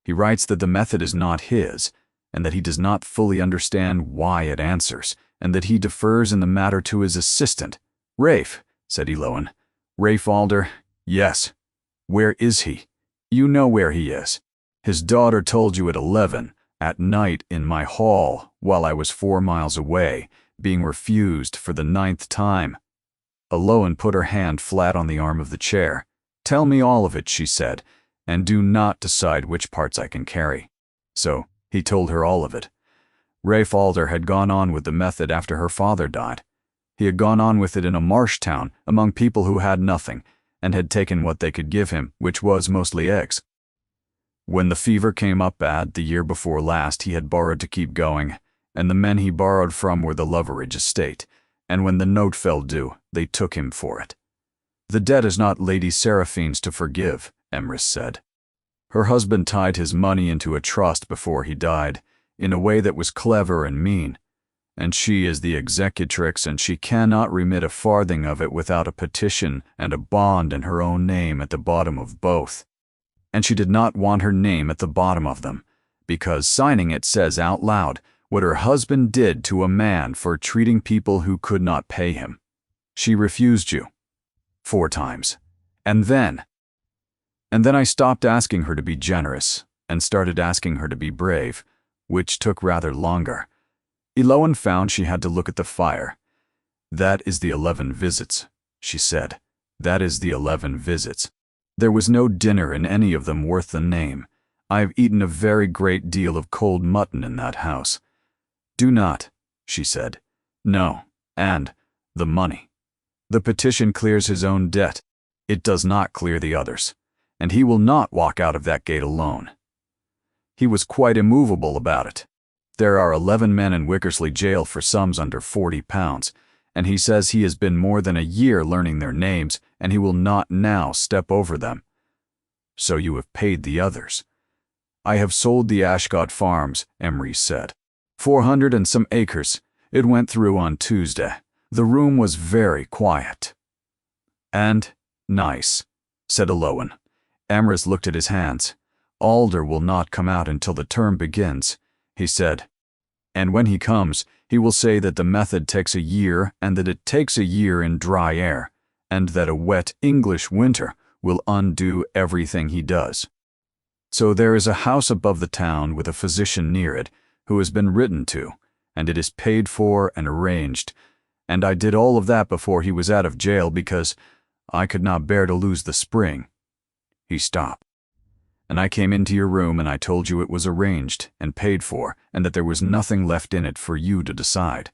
[SPEAKER 1] He writes that the method is not his, and that he does not fully understand why it answers, and that he defers in the matter to his assistant.' Rafe," said Elowen. "Rafe Alder? Yes. Where is he?" "You know where he is. His daughter told you at 11, at night in my hall, while I was 4 miles away, being refused for the 9th time." Elowen put her hand flat on the arm of the chair. "Tell me all of it," she said, "and do not decide which parts I can carry." So he told her all of it. Rafe Alder had gone on with the method after her father died. He had gone on with it in a marsh town among people who had nothing, and had taken what they could give him, which was mostly eggs. When the fever came up bad the year before last, he had borrowed to keep going, and the men he borrowed from were the Loveridge estate, and when the note fell due, they took him for it. The debt is not Lady Seraphine's to forgive, Emrys said. Her husband tied his money into a trust before he died, in a way that was clever and mean, and she is the executrix, and she cannot remit a farthing of it without a petition and a bond in her own name at the bottom of both. And she did not want her name at the bottom of them, because signing it says out loud what her husband did to a man for treating people who could not pay him. She refused you 4 times. And then I stopped asking her to be generous and started asking her to be brave, which took rather longer. Eloan found she had to look at the fire. That is the 11 visits, she said. That is the 11 visits. There was no dinner in any of them worth the name. I have eaten a very great deal of cold mutton in that house. Do not, she said. No, and the money. The petition clears his own debt. It does not clear the others, and he will not walk out of that gate alone. He was quite immovable about it. There are 11 men in Wickersley jail for sums under £40, and he says he has been more than a year learning their names, and he will not now step over them. So you have paid the others. I have sold the Ashgod farms, Emrys said. 400 and some acres. It went through on Tuesday. The room was very quiet. And nice, said Eloan. Emrys looked at his hands. Alder will not come out until the term begins, he said. And when he comes, he will say that the method takes a year and that it takes a year in dry air, and that a wet English winter will undo everything he does. So there is a house above the town with a physician near it who has been written to, and it is paid for and arranged, and I did all of that before he was out of jail because I could not bear to lose the spring. He stopped. And I came into your room and I told you it was arranged and paid for and that there was nothing left in it for you to decide.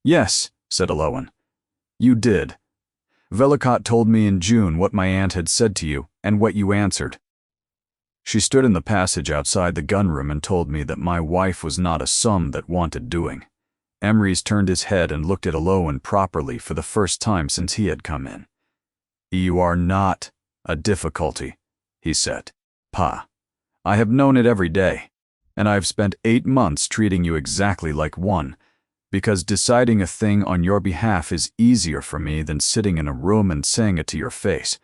[SPEAKER 1] Yes, said Eloan. You did. Velicott told me in June what my aunt had said to you and what you answered. She stood in the passage outside the gunroom and told me that my wife was not a sum that wanted doing. Emrys turned his head and looked at Eloan properly for the first time since he had come in. You are not a difficulty, he said. Pa, I have known it every day, and I have spent 8 months treating you exactly like one, because deciding a thing on your behalf is easier for me than sitting in a room and saying it to your face,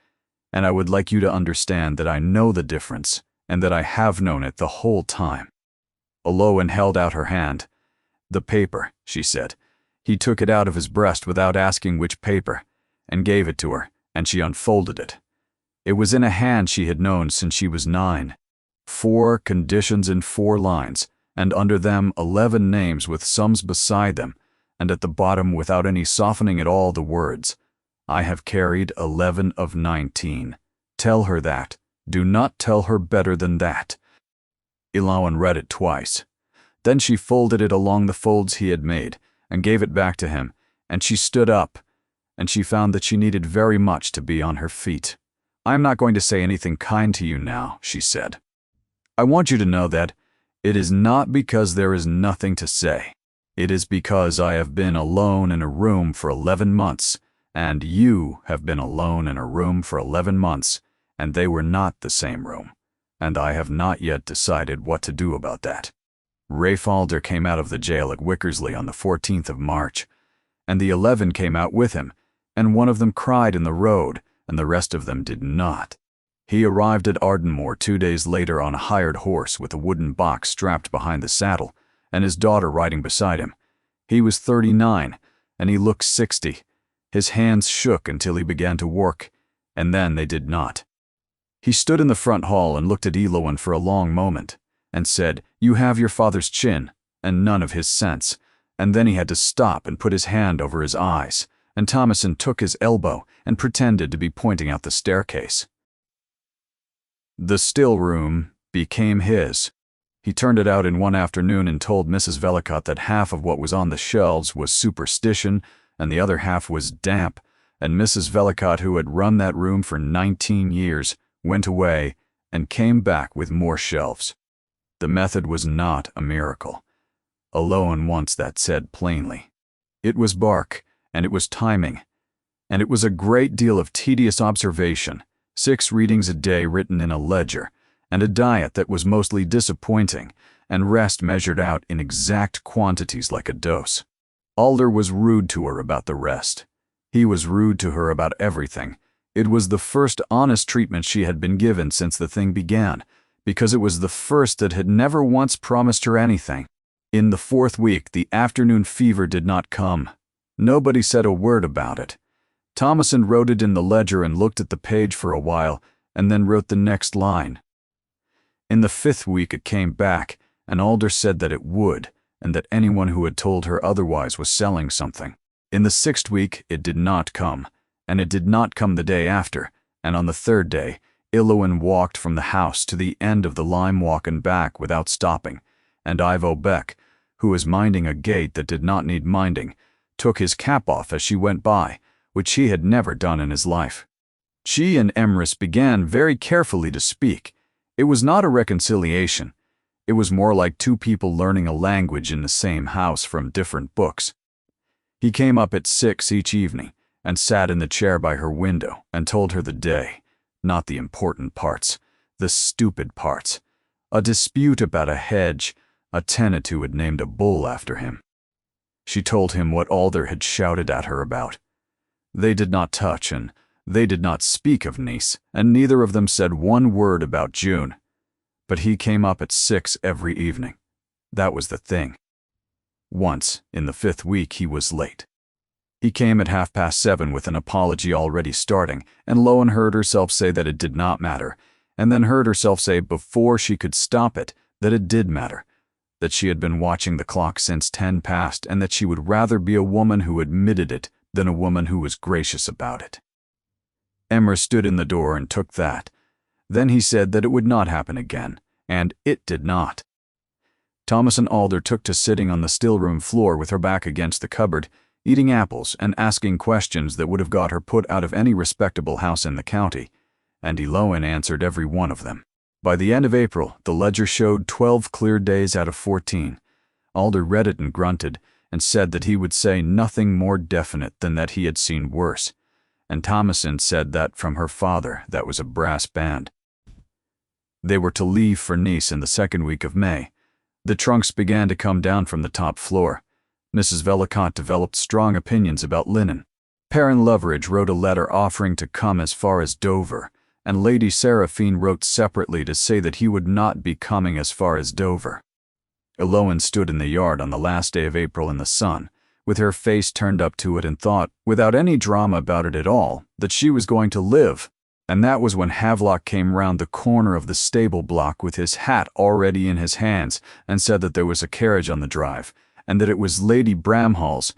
[SPEAKER 1] and I would like you to understand that I know the difference, and that I have known it the whole time. Eloan held out her hand. The paper, she said. He took it out of his breast without asking which paper, and gave it to her, and she unfolded it. It was in a hand she had known since she was 9. 4 conditions in 4 lines, and under them 11 names with sums beside them, and at the bottom without any softening at all the words, I have carried 11 of 19. Tell her that. Do not tell her better than that. Eloan read it twice. Then she folded it along the folds he had made, and gave it back to him, and she stood up, and she found that she needed very much to be on her feet. I am not going to say anything kind to you now, she said. I want you to know that it is not because there is nothing to say. It is because I have been alone in a room for 11 months, and you have been alone in a room for 11 months, and they were not the same room, and I have not yet decided what to do about that. Rafe Alder came out of the jail at Wickersley on the 14th of March, and the 11 came out with him, and one of them cried in the road, and the rest of them did not. He arrived at Ardenmoor 2 days later on a hired horse with a wooden box strapped behind the saddle, and his daughter riding beside him. He was 39, and he looked 60. His hands shook until he began to work, and then they did not. He stood in the front hall and looked at Eloan for a long moment, and said, You have your father's chin, and none of his sense. And then he had to stop and put his hand over his eyes, and Thomason took his elbow and pretended to be pointing out the staircase. The still room became his. He turned it out in one afternoon and told Mrs. Velicott that half of what was on the shelves was superstition and the other half was damp, and Mrs. Velicott, who had run that room for 19 years, went away and came back with more shelves. The method was not a miracle. Eloan once that said plainly. It was bark, and it was timing, and it was a great deal of tedious observation, 6 readings a day written in a ledger, and a diet that was mostly disappointing, and rest measured out in exact quantities like a dose. Alder was rude to her about the rest. He was rude to her about everything. It was the first honest treatment she had been given since the thing began, because it was the first that had never once promised her anything. In the 4th week, the afternoon fever did not come. Nobody said a word about it. Thomason wrote it in the ledger and looked at the page for a while, and then wrote the next line. In the 5th week it came back, and Alder said that it would, and that anyone who had told her otherwise was selling something. In the 6th week it did not come, and it did not come the day after, and on the 3rd day, Iloin walked from the house to the end of the lime walk and back without stopping, and Ivo Beck, who was minding a gate that did not need minding, took his cap off as she went by, which he had never done in his life. She and Emrys began very carefully to speak. It was not a reconciliation. It was more like 2 people learning a language in the same house from different books. He came up at 6 each evening and sat in the chair by her window and told her the day, not the important parts, the stupid parts. A dispute about a hedge, a tenant who had named a bull after him. She told him what Alder had shouted at her about. They did not touch, and they did not speak of Nice, and neither of them said one word about June. But he came up at 6 every evening. That was the thing. Once, in the 5th week, he was late. He came at 7:30 with an apology already starting, and Loan heard herself say that it did not matter, and then heard herself say before she could stop it that it did matter, that she had been watching the clock since 10 past, and that she would rather be a woman who admitted it than a woman who was gracious about it. Emrys stood in the door and took that. Then he said that it would not happen again, and it did not. Thomas and Alder took to sitting on the still-room floor with her back against the cupboard, eating apples and asking questions that would have got her put out of any respectable house in the county, and Eloin answered every one of them. By the end of April, the ledger showed 12 clear days out of 14. Alder read it and grunted, and said that he would say nothing more definite than that he had seen worse, and Thomason said that from her father that was a brass band. They were to leave for Nice in the 2nd week of May. The trunks began to come down from the top floor. Mrs. Velicott developed strong opinions about linen. Perrin Loveridge wrote a letter offering to come as far as Dover, and Lady Seraphine wrote separately to say that he would not be coming as far as Dover. Eloin stood in the yard on the last day of April in the sun, with her face turned up to it, and thought, without any drama about it at all, that she was going to live. And that was when Havelock came round the corner of the stable block with his hat already in his hands, and said that there was a carriage on the drive, and that it was Lady Bramhall's.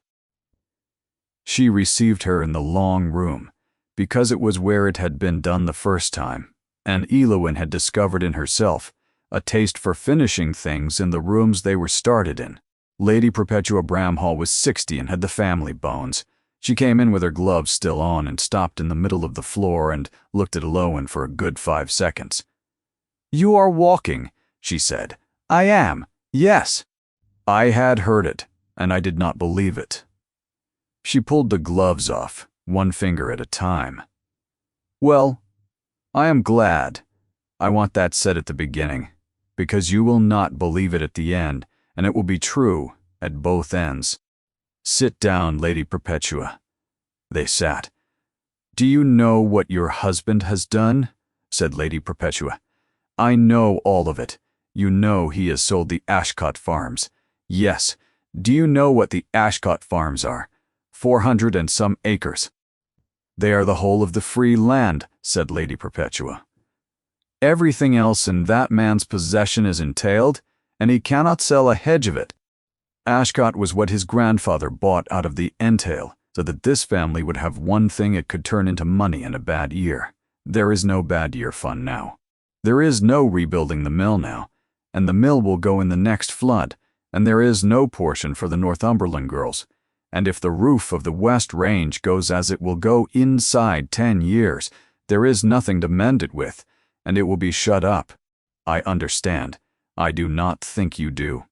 [SPEAKER 1] She received her in the long room, because it was where it had been done the first time, and Eloin had discovered in herself a taste for finishing things in the rooms they were started in. Lady Perpetua Bramhall was 60 and had the family bones. She came in with her gloves still on and stopped in the middle of the floor and looked at Eloin for a good 5 seconds. "You are walking," she said. "I am, yes." I had heard it, and I did not believe it. She pulled the gloves off, one finger at a time. "Well, I am glad. I want that said at the beginning, because you will not believe it at the end, and it will be true at both ends. Sit down, Lady Perpetua." They sat. "Do you know what your husband has done?" said Lady Perpetua. "I know all of it. You know he has sold the Ashcott farms. Yes. Do you know what the Ashcott farms are? 400 and some acres. "They are the whole of the free land," said Lady Perpetua. "Everything else in that man's possession is entailed, and he cannot sell a hedge of it. Ashcott was what his grandfather bought out of the entail, so that this family would have one thing it could turn into money in a bad year. There is no bad year fund now. There is no rebuilding the mill now, and the mill will go in the next flood, and there is no portion for the Northumberland girls. And if the roof of the West Range goes as it will go inside 10 years, there is nothing to mend it with, and it will be shut up. I understand. I do not think you do.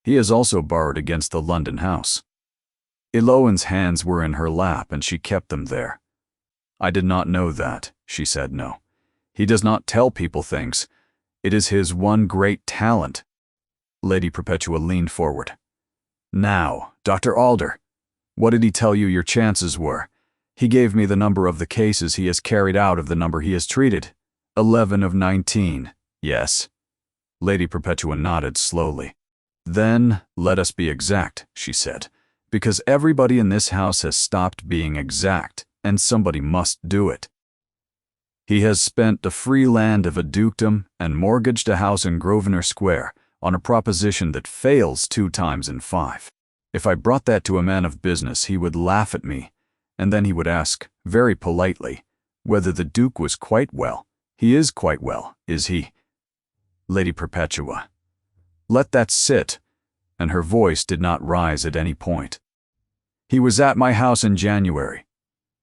[SPEAKER 1] He has also borrowed against the London house." Eloan's hands were in her lap and she kept them there. I did not know that, she said. No. He does not tell people things. It is his one great talent. Lady Perpetua leaned forward. Now, Dr. Alder, what did he tell you your chances were? He gave me the number of the cases he has carried out of the number he has treated. 11 of 19. Yes. Lady Perpetua nodded slowly. Then let us be exact, she said, because everybody in this house has stopped being exact, and somebody must do it. He has spent the free land of a dukedom and mortgaged a house in Grosvenor Square on a proposition that fails 2 times in 5. If I brought that to a man of business, he would laugh at me, and then he would ask, very politely, whether the Duke was quite well. He is quite well, is he? Lady Perpetua. Let that sit, and her voice did not rise at any point. He was at my house in January.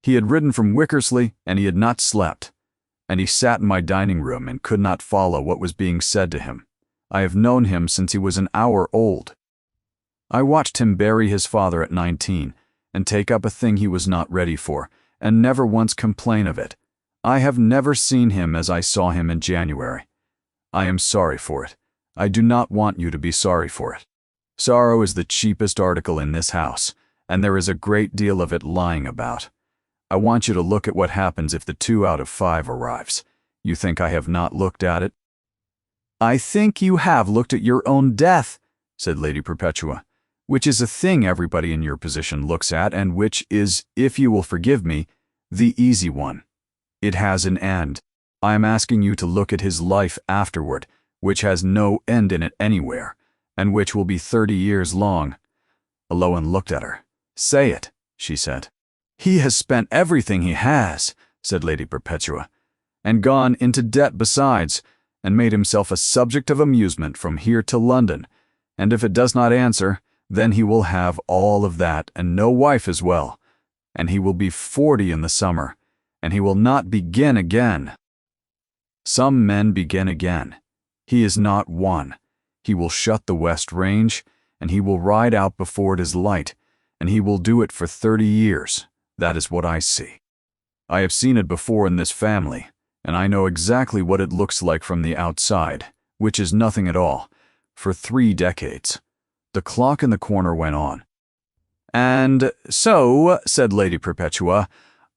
[SPEAKER 1] He had ridden from Wickersley, and he had not slept, and he sat in my dining room and could not follow what was being said to him. I have known him since he was an hour old. I watched him bury his father at 19, and take up a thing he was not ready for, and never once complain of it. I have never seen him as I saw him in January. I am sorry for it. I do not want you to be sorry for it. Sorrow is the cheapest article in this house, and there is a great deal of it lying about. I want you to look at what happens if the 2 out of 5 arrives. You think I have not looked at it? I think you have looked at your own death, said Lady Perpetua, which is a thing everybody in your position looks at, and which is, if you will forgive me, the easy one. It has an end. I am asking you to look at his life afterward, which has no end in it anywhere, and which will be 30 years long. Eloan looked at her. Say it, she said. He has spent everything he has, said Lady Perpetua, and gone into debt besides, and made himself a subject of amusement from here to London, and if it does not answer, then he will have all of that and no wife as well, and he will be 40 in the summer, and he will not begin again. Some men begin again. He is not one. He will shut the West Range, and he will ride out before it is light, and he will do it for 30 years. That is what I see. I have seen it before in this family, and I know exactly what it looks like from the outside, which is nothing at all, for 3 decades. The clock in the corner went on. And so, said Lady Perpetua,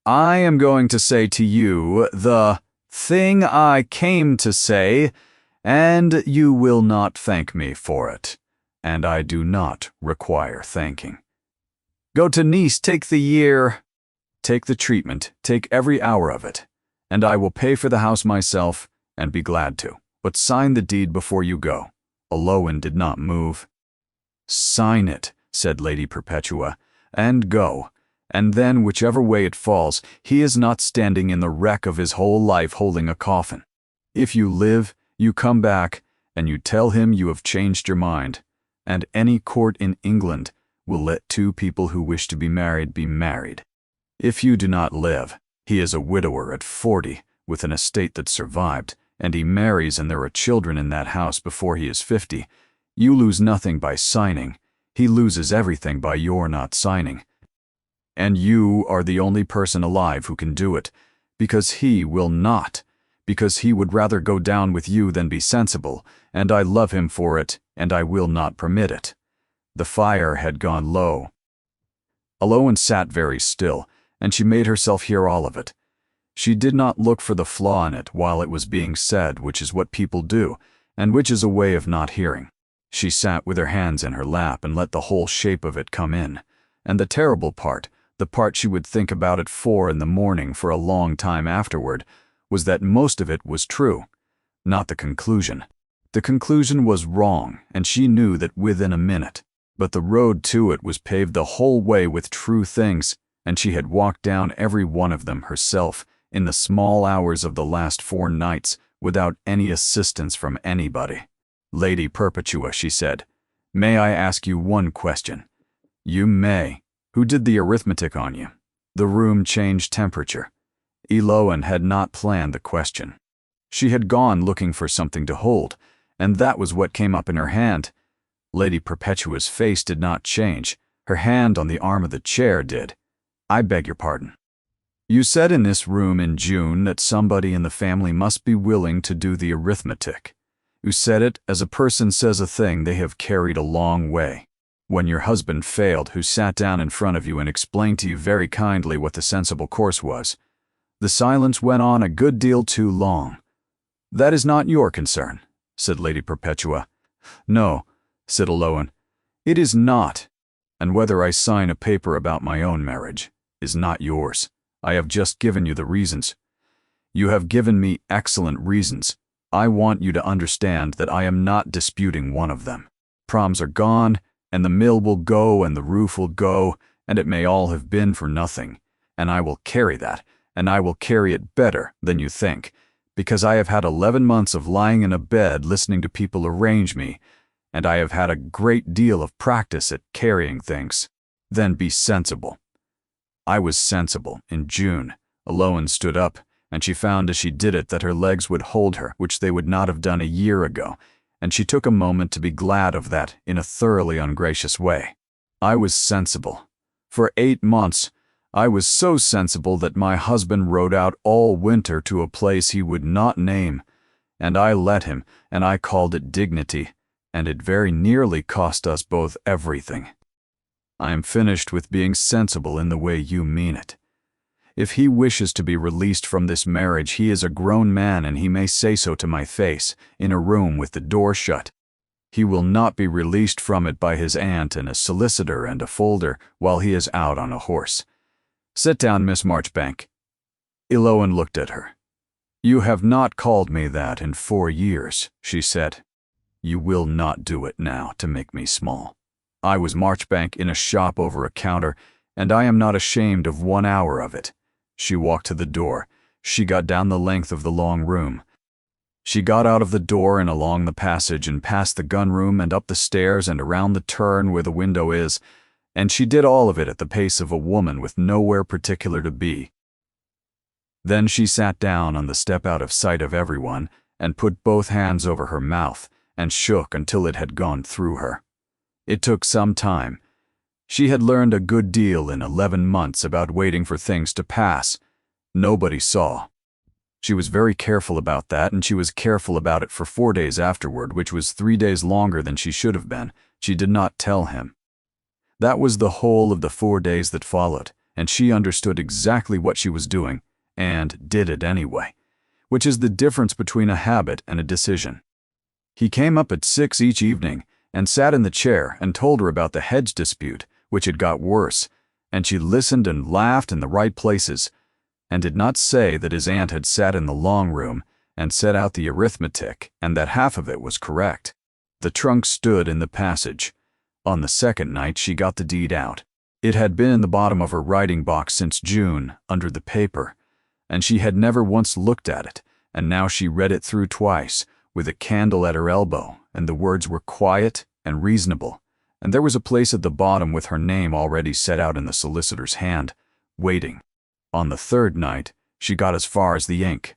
[SPEAKER 1] I am going to say to you the thing I came to say, and you will not thank me for it, and I do not require thanking. Go to Nice, take the year, take the treatment, take every hour of it, and I will pay for the house myself, and be glad to. But sign the deed before you go. Eloan did not move. Sign it, said Lady Perpetua, and go, and then whichever way it falls, he is not standing in the wreck of his whole life holding a coffin. If you live, you come back, and you tell him you have changed your mind, and any court in England will let 2 people who wish to be married. If you do not live, he is a widower at 40, with an estate that survived, and he marries and there are children in that house before he is 50. You lose nothing by signing. He loses everything by your not signing. And you are the only person alive who can do it, because he will not, because he would rather go down with you than be sensible, and I love him for it, and I will not permit it. The fire had gone low. Eloan sat very still, and she made herself hear all of it. She did not look for the flaw in it while it was being said, which is what people do, and which is a way of not hearing. She sat with her hands in her lap and let the whole shape of it come in. And the terrible part, the part she would think about at 4 in the morning for a long time afterward, was that most of it was true, not the conclusion. The conclusion was wrong, and she knew that within a minute. But the road to it was paved the whole way with true things, and she had walked down every one of them herself in the small hours of the last 4 nights without any assistance from anybody. Lady Perpetua, she said, may I ask you one question? You may. Who did the arithmetic on you? The room changed temperature. Eloan had not planned the question. She had gone looking for something to hold, and that was what came up in her hand. Lady Perpetua's face did not change. Her hand on the arm of the chair did. "I beg your pardon. You said in this room in June that somebody in the family must be willing to do the arithmetic. You said it as a person says a thing they have carried a long way. When your husband failed, who sat down in front of you and explained to you very kindly what the sensible course was. The silence went on a good deal too long. That is not your concern," said Lady Perpetua. "No," said Aloan, "it is not. And whether I sign a paper about my own marriage is not yours. I have just given you the reasons. You have given me excellent reasons. I want you to understand that I am not disputing one of them. Proms are gone, and the mill will go, and the roof will go, and it may all have been for nothing. And I will carry that, and I will carry it better than you think, because I have had 11 months of lying in a bed listening to people arrange me, and I have had a great deal of practice at carrying things. Then be sensible." I was sensible in June. Aloan stood up, and she found as she did it that her legs would hold her, which they would not have done a year ago, and she took a moment to be glad of that in a thoroughly ungracious way. I was sensible. For 8 months, I was so sensible that my husband rode out all winter to a place he would not name, and I let him, and I called it dignity, and it very nearly cost us both everything. I am finished with being sensible in the way you mean it. If he wishes to be released from this marriage, he is a grown man, and he may say so to my face, in a room with the door shut. He will not be released from it by his aunt and a solicitor and a folder while he is out on a horse. Sit down, Miss Marchbank." Aloan looked at her. "You have not called me that in 4 years," she said. "You will not do it now to make me small. I was Marchbank in a shop over a counter, and I am not ashamed of 1 hour of it." She walked to the door. She got down the length of the long room. She got out of the door and along the passage and past the gun room and up the stairs and around the turn where the window is, and she did all of it at the pace of a woman with nowhere particular to be. Then she sat down on the step out of sight of everyone and put both hands over her mouth and shook until it had gone through her. It took some time. She had learned a good deal in 11 months about waiting for things to pass. Nobody saw. She was very careful about that, and she was careful about it for 4 days afterward, which was 3 days longer than she should have been. She did not tell him. That was the whole of the 4 days that followed, and she understood exactly what she was doing, and did it anyway, which is the difference between a habit and a decision. He came up at 6 each evening, and sat in the chair and told her about the hedge dispute, which had got worse, and she listened and laughed in the right places, and did not say that his aunt had sat in the long room and set out the arithmetic, and that half of it was correct. The trunk stood in the passage. On the second night she got the deed out. It had been in the bottom of her writing box since June, under the paper, and she had never once looked at it, and now she read it through twice, with a candle at her elbow, and the words were quiet and reasonable, and there was a place at the bottom with her name already set out in the solicitor's hand, waiting. On the third night, she got as far as the ink.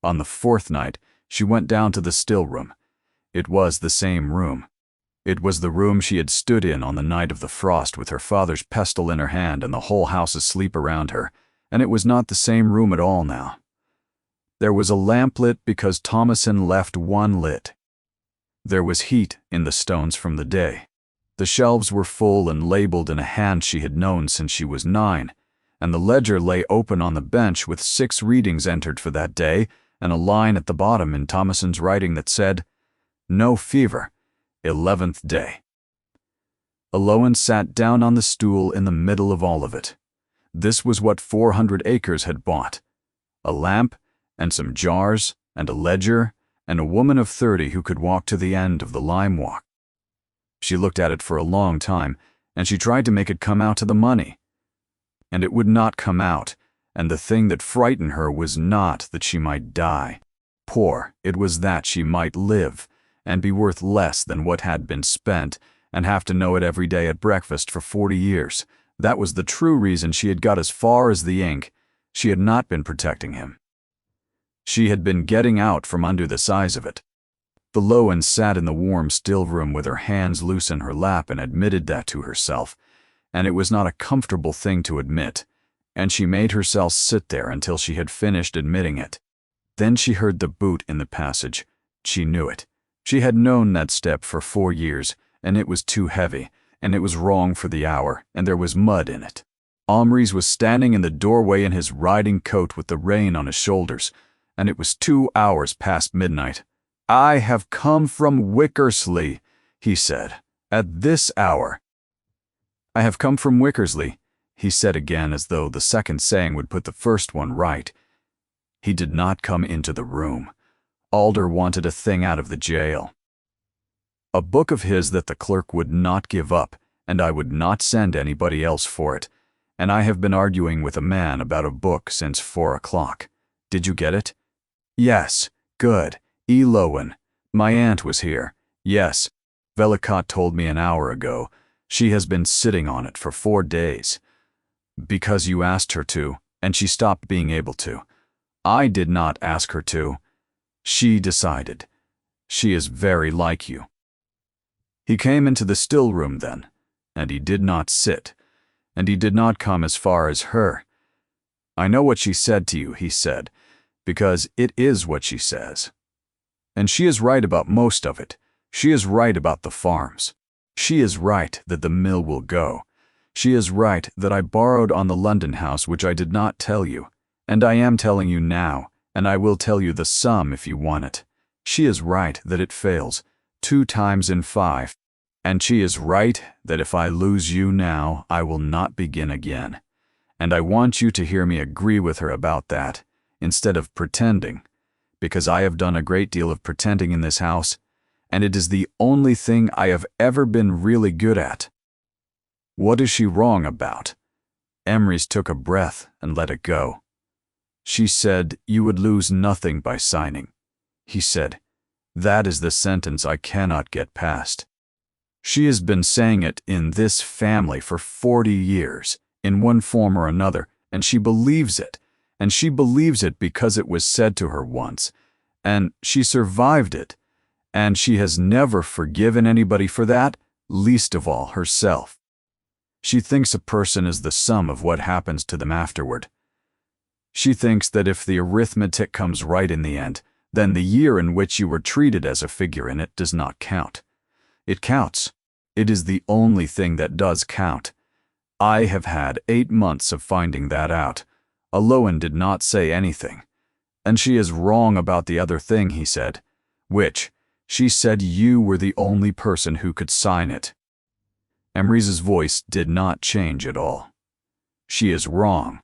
[SPEAKER 1] On the fourth night, she went down to the still room. It was the same room. It was the room she had stood in on the night of the frost with her father's pestle in her hand and the whole house asleep around her, and it was not the same room at all now. There was a lamp lit because Thomasin left one lit. There was heat in the stones from the day. The shelves were full and labeled in a hand she had known since she was 9, and the ledger lay open on the bench with 6 readings entered for that day, and a line at the bottom in Thomasin's writing that said, "No fever, 11th day." Aloan sat down on the stool in the middle of all of it. This was what 400 acres had bought: a lamp, and some jars, and a ledger, and a woman of 30 who could walk to the end of the lime walk. She looked at it for a long time, and she tried to make it come out to the money. And it would not come out, and the thing that frightened her was not that she might die poor, it was that she might live, and be worth less than what had been spent, and have to know it every day at breakfast for 40 years. That was the true reason she had got as far as the ink. She had not been protecting him. She had been getting out from under the size of it. The Lowen sat in the warm still room with her hands loose in her lap and admitted that to herself, and it was not a comfortable thing to admit, and she made herself sit there until she had finished admitting it. Then she heard the boot in the passage. She knew it. She had known that step for 4 years, and it was too heavy, and it was wrong for the hour, and there was mud in it. Omries was standing in the doorway in his riding coat with the rein on his shoulders, and it was 2 hours past midnight. "I have come from Wickersley," he said, "at this hour." "I have come from Wickersley," he said again, as though the second saying would put the first one right. He did not come into the room. Alder wanted a thing out of the jail. A book of his that the clerk would not give up, and I would not send anybody else for it. And I have been arguing with a man about a book since 4 o'clock. Did you get it? Yes. Good. Elowen. My aunt was here. Yes. Velicott told me an hour ago. She has been sitting on it for 4 days. Because you asked her to, and she stopped being able to. I did not ask her to. She decided. She is very like you. He came into the still room then, and he did not sit, and he did not come as far as her. "I know what she said to you," he said, "because it is what she says. And she is right about most of it. She is right about the farms. She is right that the mill will go. She is right that I borrowed on the London house which I did not tell you, and I am telling you now, and I will tell you the sum if you want it. She is right that it fails, 2 times in 5. And she is right that if I lose you now, I will not begin again. And I want you to hear me agree with her about that, instead of pretending, because I have done a great deal of pretending in this house, and it is the only thing I have ever been really good at." "What is she wrong about?" Emrys took a breath and let it go. "She said you would lose nothing by signing." He said, "That is the sentence I cannot get past. She has been saying it in this family for 40 years, in one form or another, and she believes it. And she believes it because it was said to her once, and she survived it. And she has never forgiven anybody for that, least of all herself. She thinks a person is the sum of what happens to them afterward. She thinks that if the arithmetic comes right in the end, then the year in which you were treated as a figure in it does not count. It counts. It is the only thing that does count. I have had 8 months of finding that out. Elowen did not say anything. And she is wrong about the other thing, he said, which, she said you were the only person who could sign it." Emrys's voice did not change at all. "She is wrong.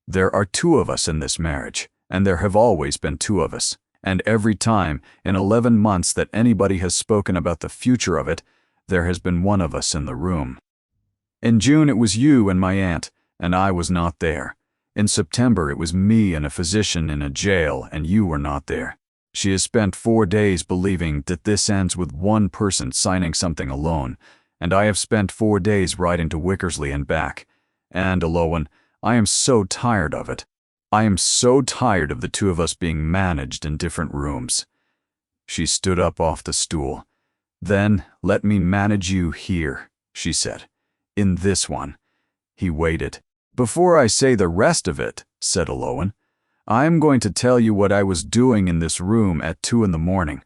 [SPEAKER 1] There are 2 of us in this marriage, and there have always been 2 of us, and every time, in 11 months that anybody has spoken about the future of it, there has been one of us in the room. In June it was you and my aunt, and I was not there. In September it was me and a physician in a jail, and you were not there. She has spent 4 days believing that this ends with one person signing something alone, and I have spent 4 days riding to Wickersley and back. And, Elowen, I am so tired of it. I am so tired of the 2 of us being managed in different rooms." She stood up off the stool. "Then let me manage you here," she said. "In this one." He waited. "Before I say the rest of it," said Elowen, "I am going to tell you what I was doing in this room at 2 in the morning,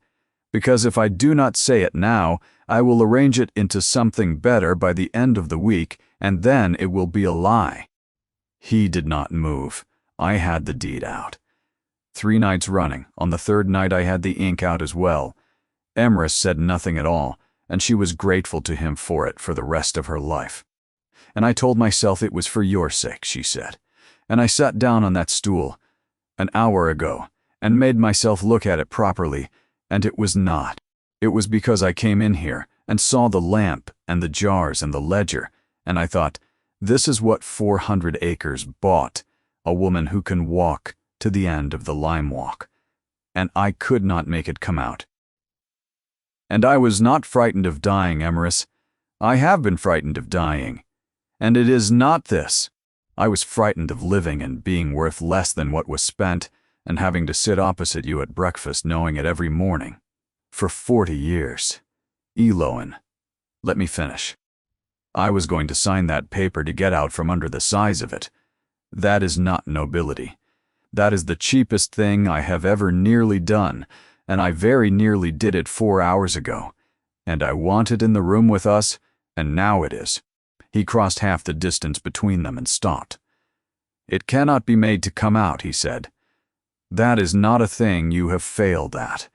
[SPEAKER 1] because if I do not say it now, I will arrange it into something better by the end of the week, and then it will be a lie." He did not move. I had the deed out. 3 nights running. On the 3rd night I had the ink out as well. Emrys said nothing at all, and she was grateful to him for it for the rest of her life. "And I told myself it was for your sake," she said. "And I sat down on that stool an hour ago and made myself look at it properly, and it was not. It was because I came in here and saw the lamp and the jars and the ledger, and I thought, this is what 400 acres bought, a woman who can walk to the end of the lime walk. And I could not make it come out. And I was not frightened of dying, Emrys. I have been frightened of dying. And it is not this. I was frightened of living and being worth less than what was spent, and having to sit opposite you at breakfast knowing it every morning. For 40 years. Elowen, let me finish. I was going to sign that paper to get out from under the size of it. That is not nobility. That is the cheapest thing I have ever nearly done, and I very nearly did it 4 hours ago. And I want it in the room with us, and now it is." He crossed half the distance between them and stopped. "It cannot be made to come out," he said. "That is not a thing you have failed at.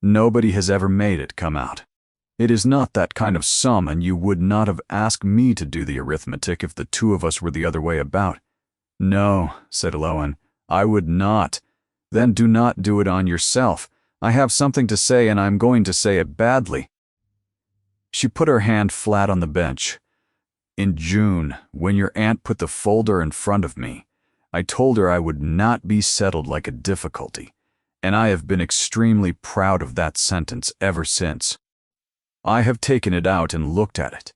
[SPEAKER 1] Nobody has ever made it come out. It is not that kind of sum, and you would not have asked me to do the arithmetic if the two of us were the other way about." "No," said Lowen, "I would not." "Then do not do it on yourself. I have something to say, and I'm going to say it badly." She put her hand flat on the bench. "In June, when your aunt put the folder in front of me, I told her I would not be settled like a difficulty, and I have been extremely proud of that sentence ever since. I have taken it out and looked at it.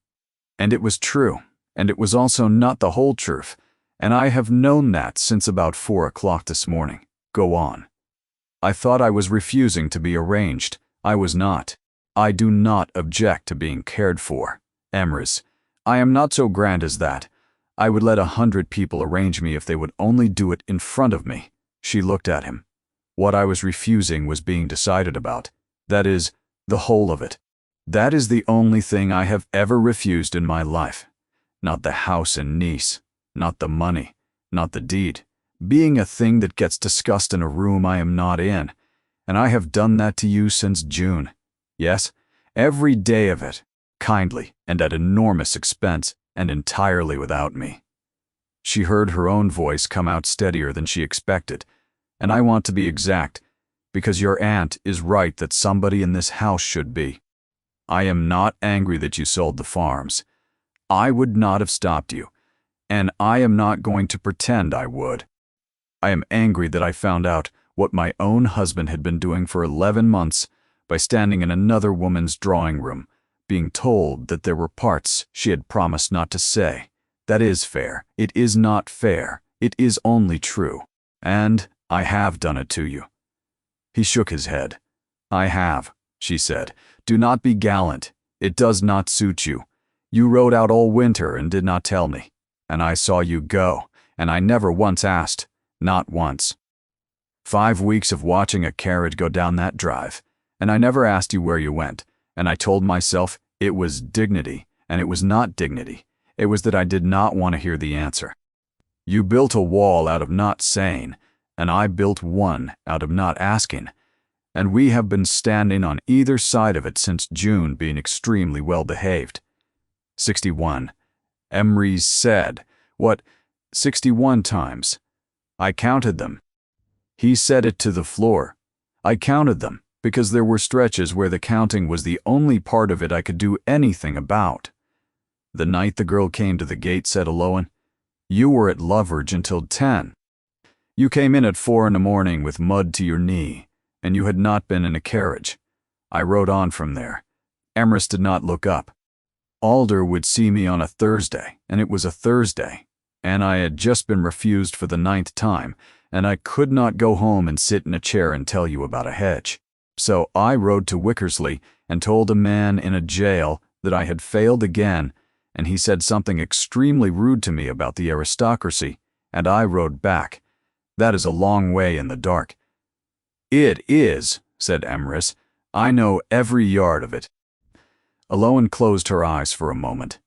[SPEAKER 1] And it was true, and it was also not the whole truth, and I have known that since about 4 o'clock this morning. Go on. I thought I was refusing to be arranged. I was not. I do not object to being cared for. Emrys, I am not so grand as that. I would let 100 people arrange me if they would only do it in front of me." She looked at him. "What I was refusing was being decided about. That is, the whole of it. That is the only thing I have ever refused in my life. Not the house in Nice, not the money, not the deed. Being a thing that gets discussed in a room I am not in. And I have done that to you since June. Yes, every day of it, kindly and at enormous expense, and entirely without me." She heard her own voice come out steadier than she expected. "And I want to be exact, because your aunt is right that somebody in this house should be. I am not angry that you sold the farms. I would not have stopped you, and I am not going to pretend I would. I am angry that I found out what my own husband had been doing for 11 months by standing in another woman's drawing room, being told that there were parts she had promised not to say. That is fair. It is not fair. It is only true. And I have done it to you." He shook his head. "I have," she said. "Do not be gallant. It does not suit you. You rode out all winter and did not tell me. And I saw you go, and I never once asked. Not once. 5 weeks of watching a carriage go down that drive, and I never asked you where you went, and I told myself it was dignity, and it was not dignity. It was that I did not want to hear the answer. You built a wall out of not saying, and I built one out of not asking, and we have been standing on either side of it since June, being extremely well behaved." 61. Emrys said, "What, 61 times? I counted them." He said it to the floor. "I counted them, because there were stretches where the counting was the only part of it I could do anything about." "The night the girl came to the gate," said Aloan, "you were at Loveridge until 10. You came in at 4 in the morning with mud to your knee, and you had not been in a carriage. I rode on from there. Emrys did not look up. Alder would see me on a Thursday, and it was a Thursday, and I had just been refused for the 9th time, and I could not go home and sit in a chair and tell you about a hedge. So I rode to Wickersley and told a man in a jail that I had failed again, and he said something extremely rude to me about the aristocracy, and I rode back. That is a long way in the dark." "It is," said Emrys. "I know every yard of it." Aloan closed her eyes for a moment.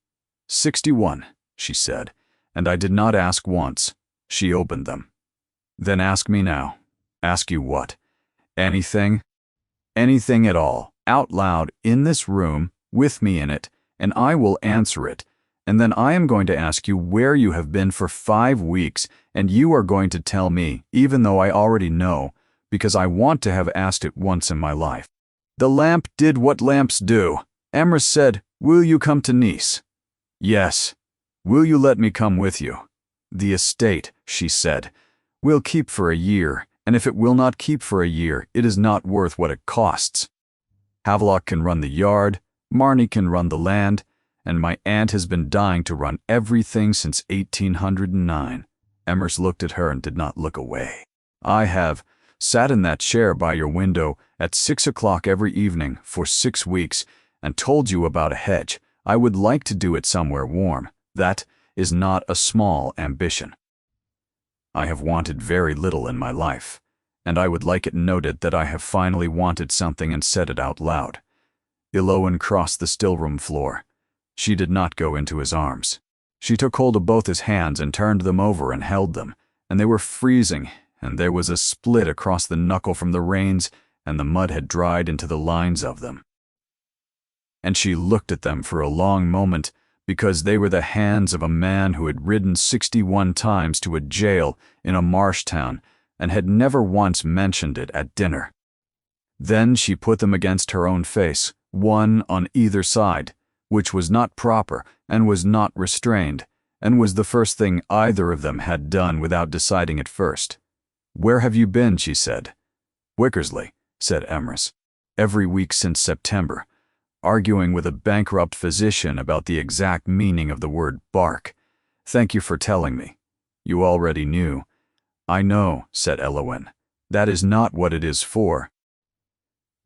[SPEAKER 1] 61, she said, and I did not ask once. She opened them. "Then ask me now." "Ask you what?" "Anything. Anything at all, out loud, in this room, with me in it, and I will answer it. And then I am going to ask you where you have been for 5 weeks, and you are going to tell me, even though I already know, because I want to have asked it once in my life." The lamp did what lamps do. Emrys said, "Will you come to Nice?" "Yes." "Will you let me come with you?" "The estate," she said, "will keep for a year, and if it will not keep for a year, it is not worth what it costs. Havelock can run the yard, Marnie can run the land, and my aunt has been dying to run everything since 1809. Emrys looked at her and did not look away. "I have sat in that chair by your window at 6 o'clock every evening for 6 weeks and told you about a hedge, I would like to do it somewhere warm. That is not a small ambition. I have wanted very little in my life, and I would like it noted that I have finally wanted something and said it out loud. Eloan crossed the stillroom floor. She did not go into his arms. She took hold of both his hands and turned them over and held them, and they were freezing, and there was a split across the knuckle from the rains, and the mud had dried into the lines of them. And she looked at them for a long moment, because they were the hands of a man who had ridden 61 times to a jail in a marsh town and had never once mentioned it at dinner. Then she put them against her own face, one on either side, which was not proper and was not restrained, and was the first thing either of them had done without deciding it first. "Where have you been?" she said. "Wickersley," said Emrys. "Every week since September, arguing with a bankrupt physician about the exact meaning of the word bark. Thank you for telling me. You already knew." "I know," said Eloan. "That is not what it is for."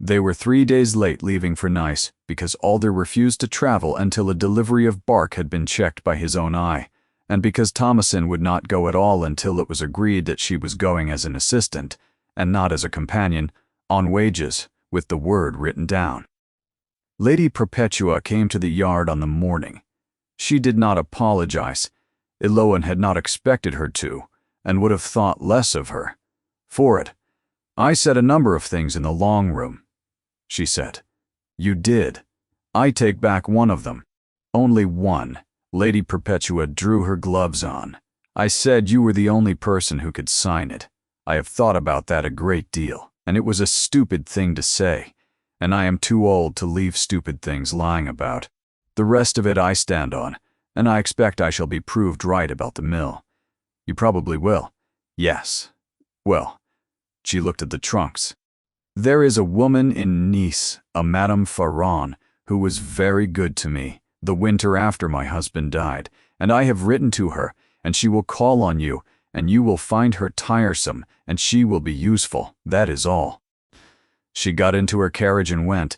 [SPEAKER 1] They were 3 days late leaving for Nice because Alder refused to travel until a delivery of bark had been checked by his own eye, and because Thomasin would not go at all until it was agreed that she was going as an assistant, and not as a companion, on wages, with the word written down. Lady Perpetua came to the yard on the morning. She did not apologize. Eloan had not expected her to, and would have thought less of her. For it, "I said a number of things in the long room," she said. "You did. I take back one of them." "Only one." Lady Perpetua drew her gloves on. "I said you were the only person who could sign it. I have thought about that a great deal, and it was a stupid thing to say, and I am too old to leave stupid things lying about. The rest of it I stand on, and I expect I shall be proved right about the mill." "You probably will." "Yes. Well," she looked at the trunks. "There is a woman in Nice, a Madame Ferron, who was very good to me the winter after my husband died, and I have written to her, and she will call on you, and you will find her tiresome, and she will be useful. That is all." She got into her carriage and went,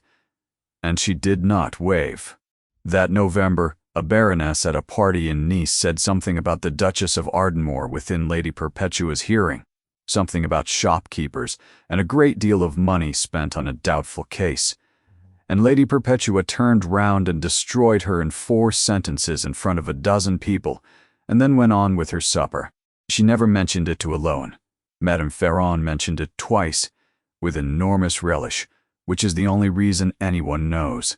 [SPEAKER 1] and she did not wave. That November, a baroness at a party in Nice said something about the Duchess of Ardmore within Lady Perpetua's hearing, something about shopkeepers, and a great deal of money spent on a doubtful case. And Lady Perpetua turned round and destroyed her in 4 sentences in front of a dozen people, and then went on with her supper. She never mentioned it to Eloan. Madame Ferron mentioned it twice, with enormous relish, which is the only reason anyone knows.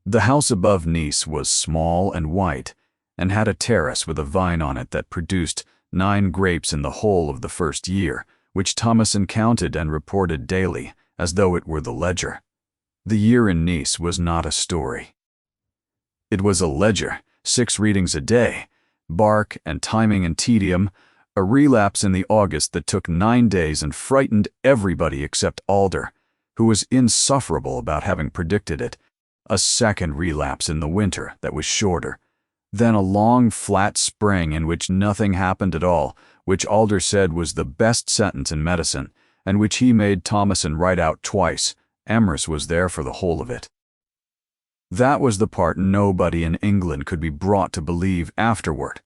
[SPEAKER 1] The house above Nice was small and white, and had a terrace with a vine on it that produced 9 grapes in the whole of the first year, which Thomasin counted and reported daily, as though it were the ledger. The year in Nice was not a story. It was a ledger, 6 readings a day, bark and timing and tedium, a relapse in the August that took 9 days and frightened everybody except Alder, who was insufferable about having predicted it, a second relapse in the winter that was shorter, then a long flat spring in which nothing happened at all, which Alder said was the best sentence in medicine, and which he made Thomasin write out twice. Emrys was there for the whole of it. That was the part nobody in England could be brought to believe afterward.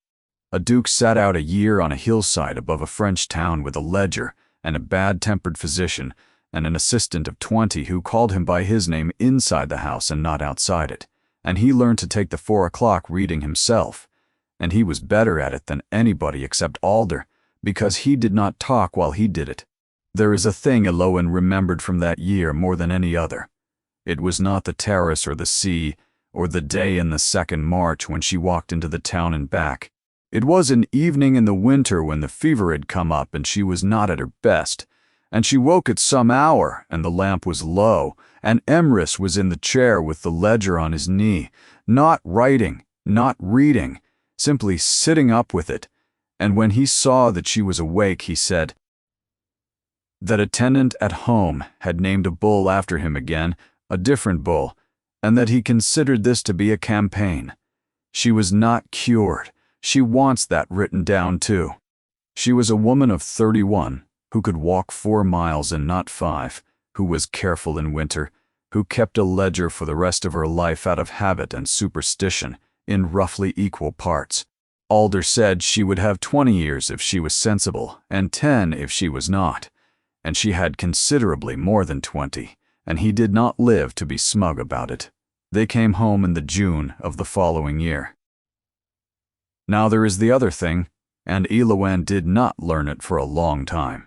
[SPEAKER 1] A duke sat out a year on a hillside above a French town with a ledger and a bad-tempered physician and an assistant of 20 who called him by his name inside the house and not outside it, and he learned to take the 4 o'clock reading himself, and he was better at it than anybody except Alder, because he did not talk while he did it. There is a thing Eloan remembered from that year more than any other. It was not the terrace or the sea, or the day in the 2nd March when she walked into the town and back. It was an evening in the winter when the fever had come up and she was not at her best, and she woke at some hour and the lamp was low, and Emrys was in the chair with the ledger on his knee, not writing, not reading, simply sitting up with it, and when he saw that she was awake he said that a tenant at home had named a bull after him again, a different bull, and that he considered this to be a campaign. She was not cured. She wants that written down too. She was a woman of 31, who could walk 4 miles and not 5, who was careful in winter, who kept a ledger for the rest of her life out of habit and superstition, in roughly equal parts. Alder said she would have 20 years if she was sensible, and 10 if she was not, and she had considerably more than 20, and he did not live to be smug about it. They came home in the June of the following year. Now there is the other thing, and Eloanne did not learn it for a long time.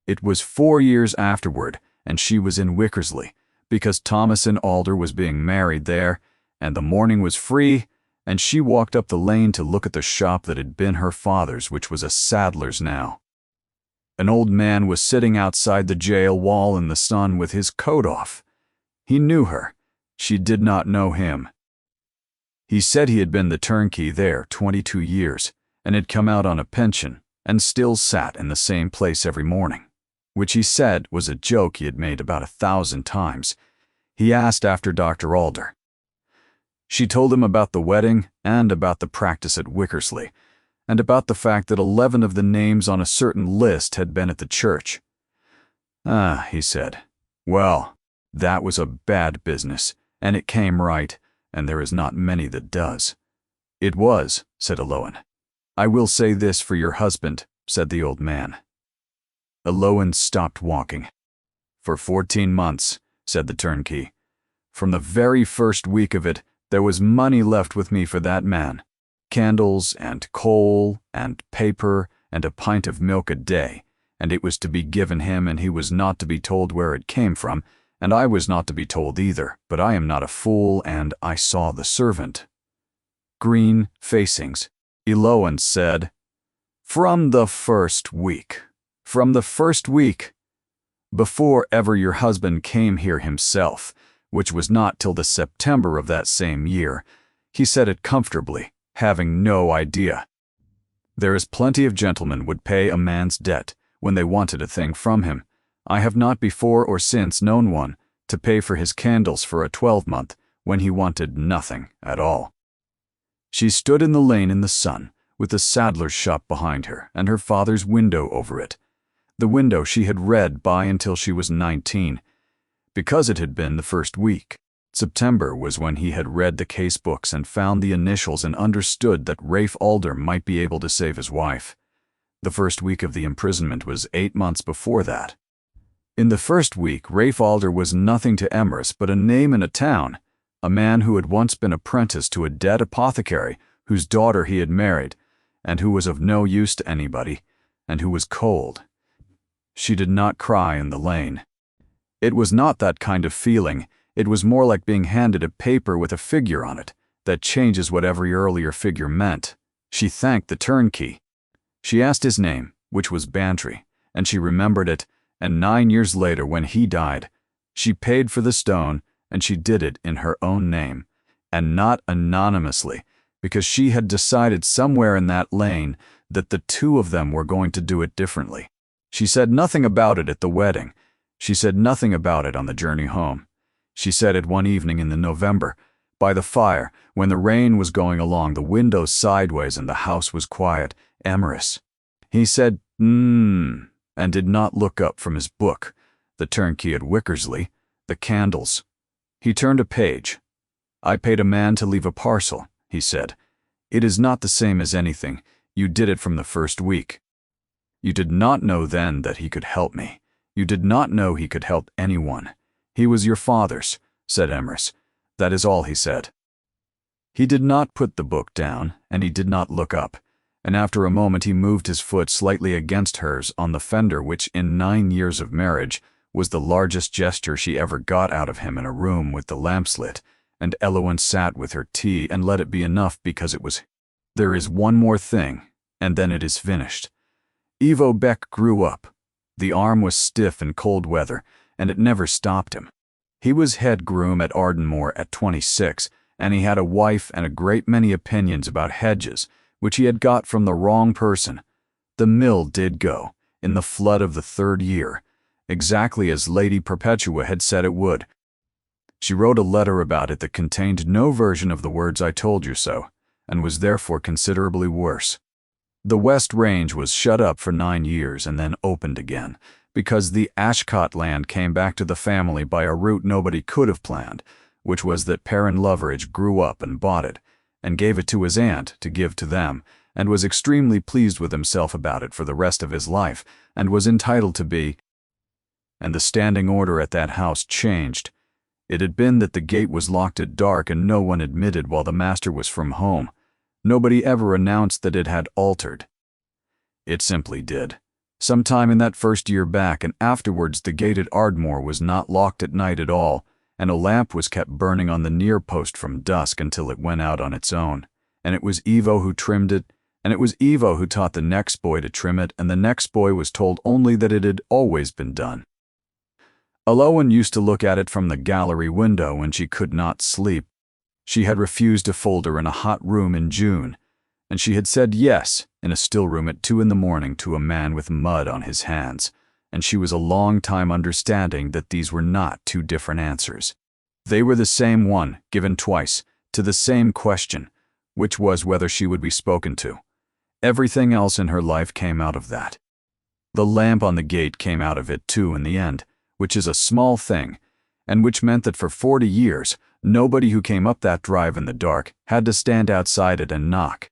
[SPEAKER 1] It was 4 years afterward, and she was in Wickersley, because Thomas and Alder was being married there, and the morning was free, and she walked up the lane to look at the shop that had been her father's, which was a saddler's now. An old man was sitting outside the jail wall in the sun with his coat off. He knew her. She did not know him. He said he had been the turnkey there 22 years, and had come out on a pension, and still sat in the same place every morning, which he said was a joke he had made about 1,000 times. He asked after Dr. Alder. She told him about the wedding and about the practice at Wickersley, and about the fact that 11 of the names on a certain list had been at the church. "Ah," he said, "well, that was a bad business, and it came right, and there is not many that does." "It was," said Eloanne. "I will say this for your husband," said the old man. Eloanne stopped walking. "For 14 months, said the turnkey. "From the very first week of it, there was money left with me for that man. Candles and coal and paper and a pint of milk a day, and it was to be given him, and he was not to be told where it came from, and I was not to be told either, but I am not a fool, and I saw the servant." Green facings. Eloanne said, "From the first week. From the first week. Before ever your husband came here himself, which was not till the September of that same year. He said it comfortably, having no idea. There is plenty of gentlemen would pay a man's debt when they wanted a thing from him. I have not before or since known one to pay for his candles for a 12-month when he wanted nothing at all." She stood in the lane in the sun, with the saddler's shop behind her and her father's window over it, the window she had read by until she was 19, because it had been the first week. September was when he had read the case books and found the initials and understood that Rafe Alder might be able to save his wife. The first week of the imprisonment was 8 months before that. In the first week, Rafe Alder was nothing to Emrys but a name in a town, a man who had once been apprenticed to a dead apothecary whose daughter he had married, and who was of no use to anybody, and who was cold. She did not cry in the lane. It was not that kind of feeling. It was more like being handed a paper with a figure on it that changes what every earlier figure meant. She thanked the turnkey. She asked his name, which was Bantry, and she remembered it, and 9 years later, when he died, she paid for the stone, and she did it in her own name, and not anonymously, because she had decided somewhere in that lane that the two of them were going to do it differently. She said nothing about it at the wedding. She said nothing about it on the journey home. She said it one evening in the November, by the fire, when the rain was going along the windows sideways and the house was quiet. "Emrys." He said, and did not look up from his book, the turnkey at Wickersley, the candles. He turned a page. "I paid a man to leave a parcel," he said. "It is not the same as anything. You did it from the first week. You did not know then that he could help me. You did not know he could help anyone. He was your father's," said Emrys. "That is all he said." He did not put the book down, and he did not look up, and after a moment he moved his foot slightly against hers on the fender, which in 9 years of marriage was the largest gesture she ever got out of him in a room with the lamps lit, and Eloanne sat with her tea and let it be enough because it was. There is one more thing, and then it is finished. Ivo Beck grew up. The arm was stiff in cold weather, and it never stopped him. He was head groom at Ardenmore at 26, and he had a wife and a great many opinions about hedges, which he had got from the wrong person. The mill did go, in the flood of the 3rd year, exactly as Lady Perpetua had said it would. She wrote a letter about it that contained no version of the words "I told you so," and was therefore considerably worse. The West Range was shut up for 9 years and then opened again, because the Ashcott land came back to the family by a route nobody could have planned, which was that Perrin Loveridge grew up and bought it, and gave it to his aunt to give to them, and was extremely pleased with himself about it for the rest of his life, and was entitled to be. And the standing order at that house changed. It had been that the gate was locked at dark and no one admitted while the master was from home. Nobody ever announced that it had altered. It simply did. Sometime in that first year back, and afterwards the gate at Ardmore was not locked at night at all, and a lamp was kept burning on the near post from dusk until it went out on its own. And it was Evo who trimmed it, and it was Evo who taught the next boy to trim it, and the next boy was told only that it had always been done. Alowan used to look at it from the gallery window when she could not sleep. She had refused a folder in a hot room in June, and she had said yes in a still room at 2 a.m. to a man with mud on his hands, and she was a long time understanding that these were not two different answers. They were the same one, given twice, to the same question, which was whether she would be spoken to. Everything else in her life came out of that. The lamp on the gate came out of it too in the end, which is a small thing, and which meant that for 40 years, nobody who came up that drive in the dark had to stand outside it and knock.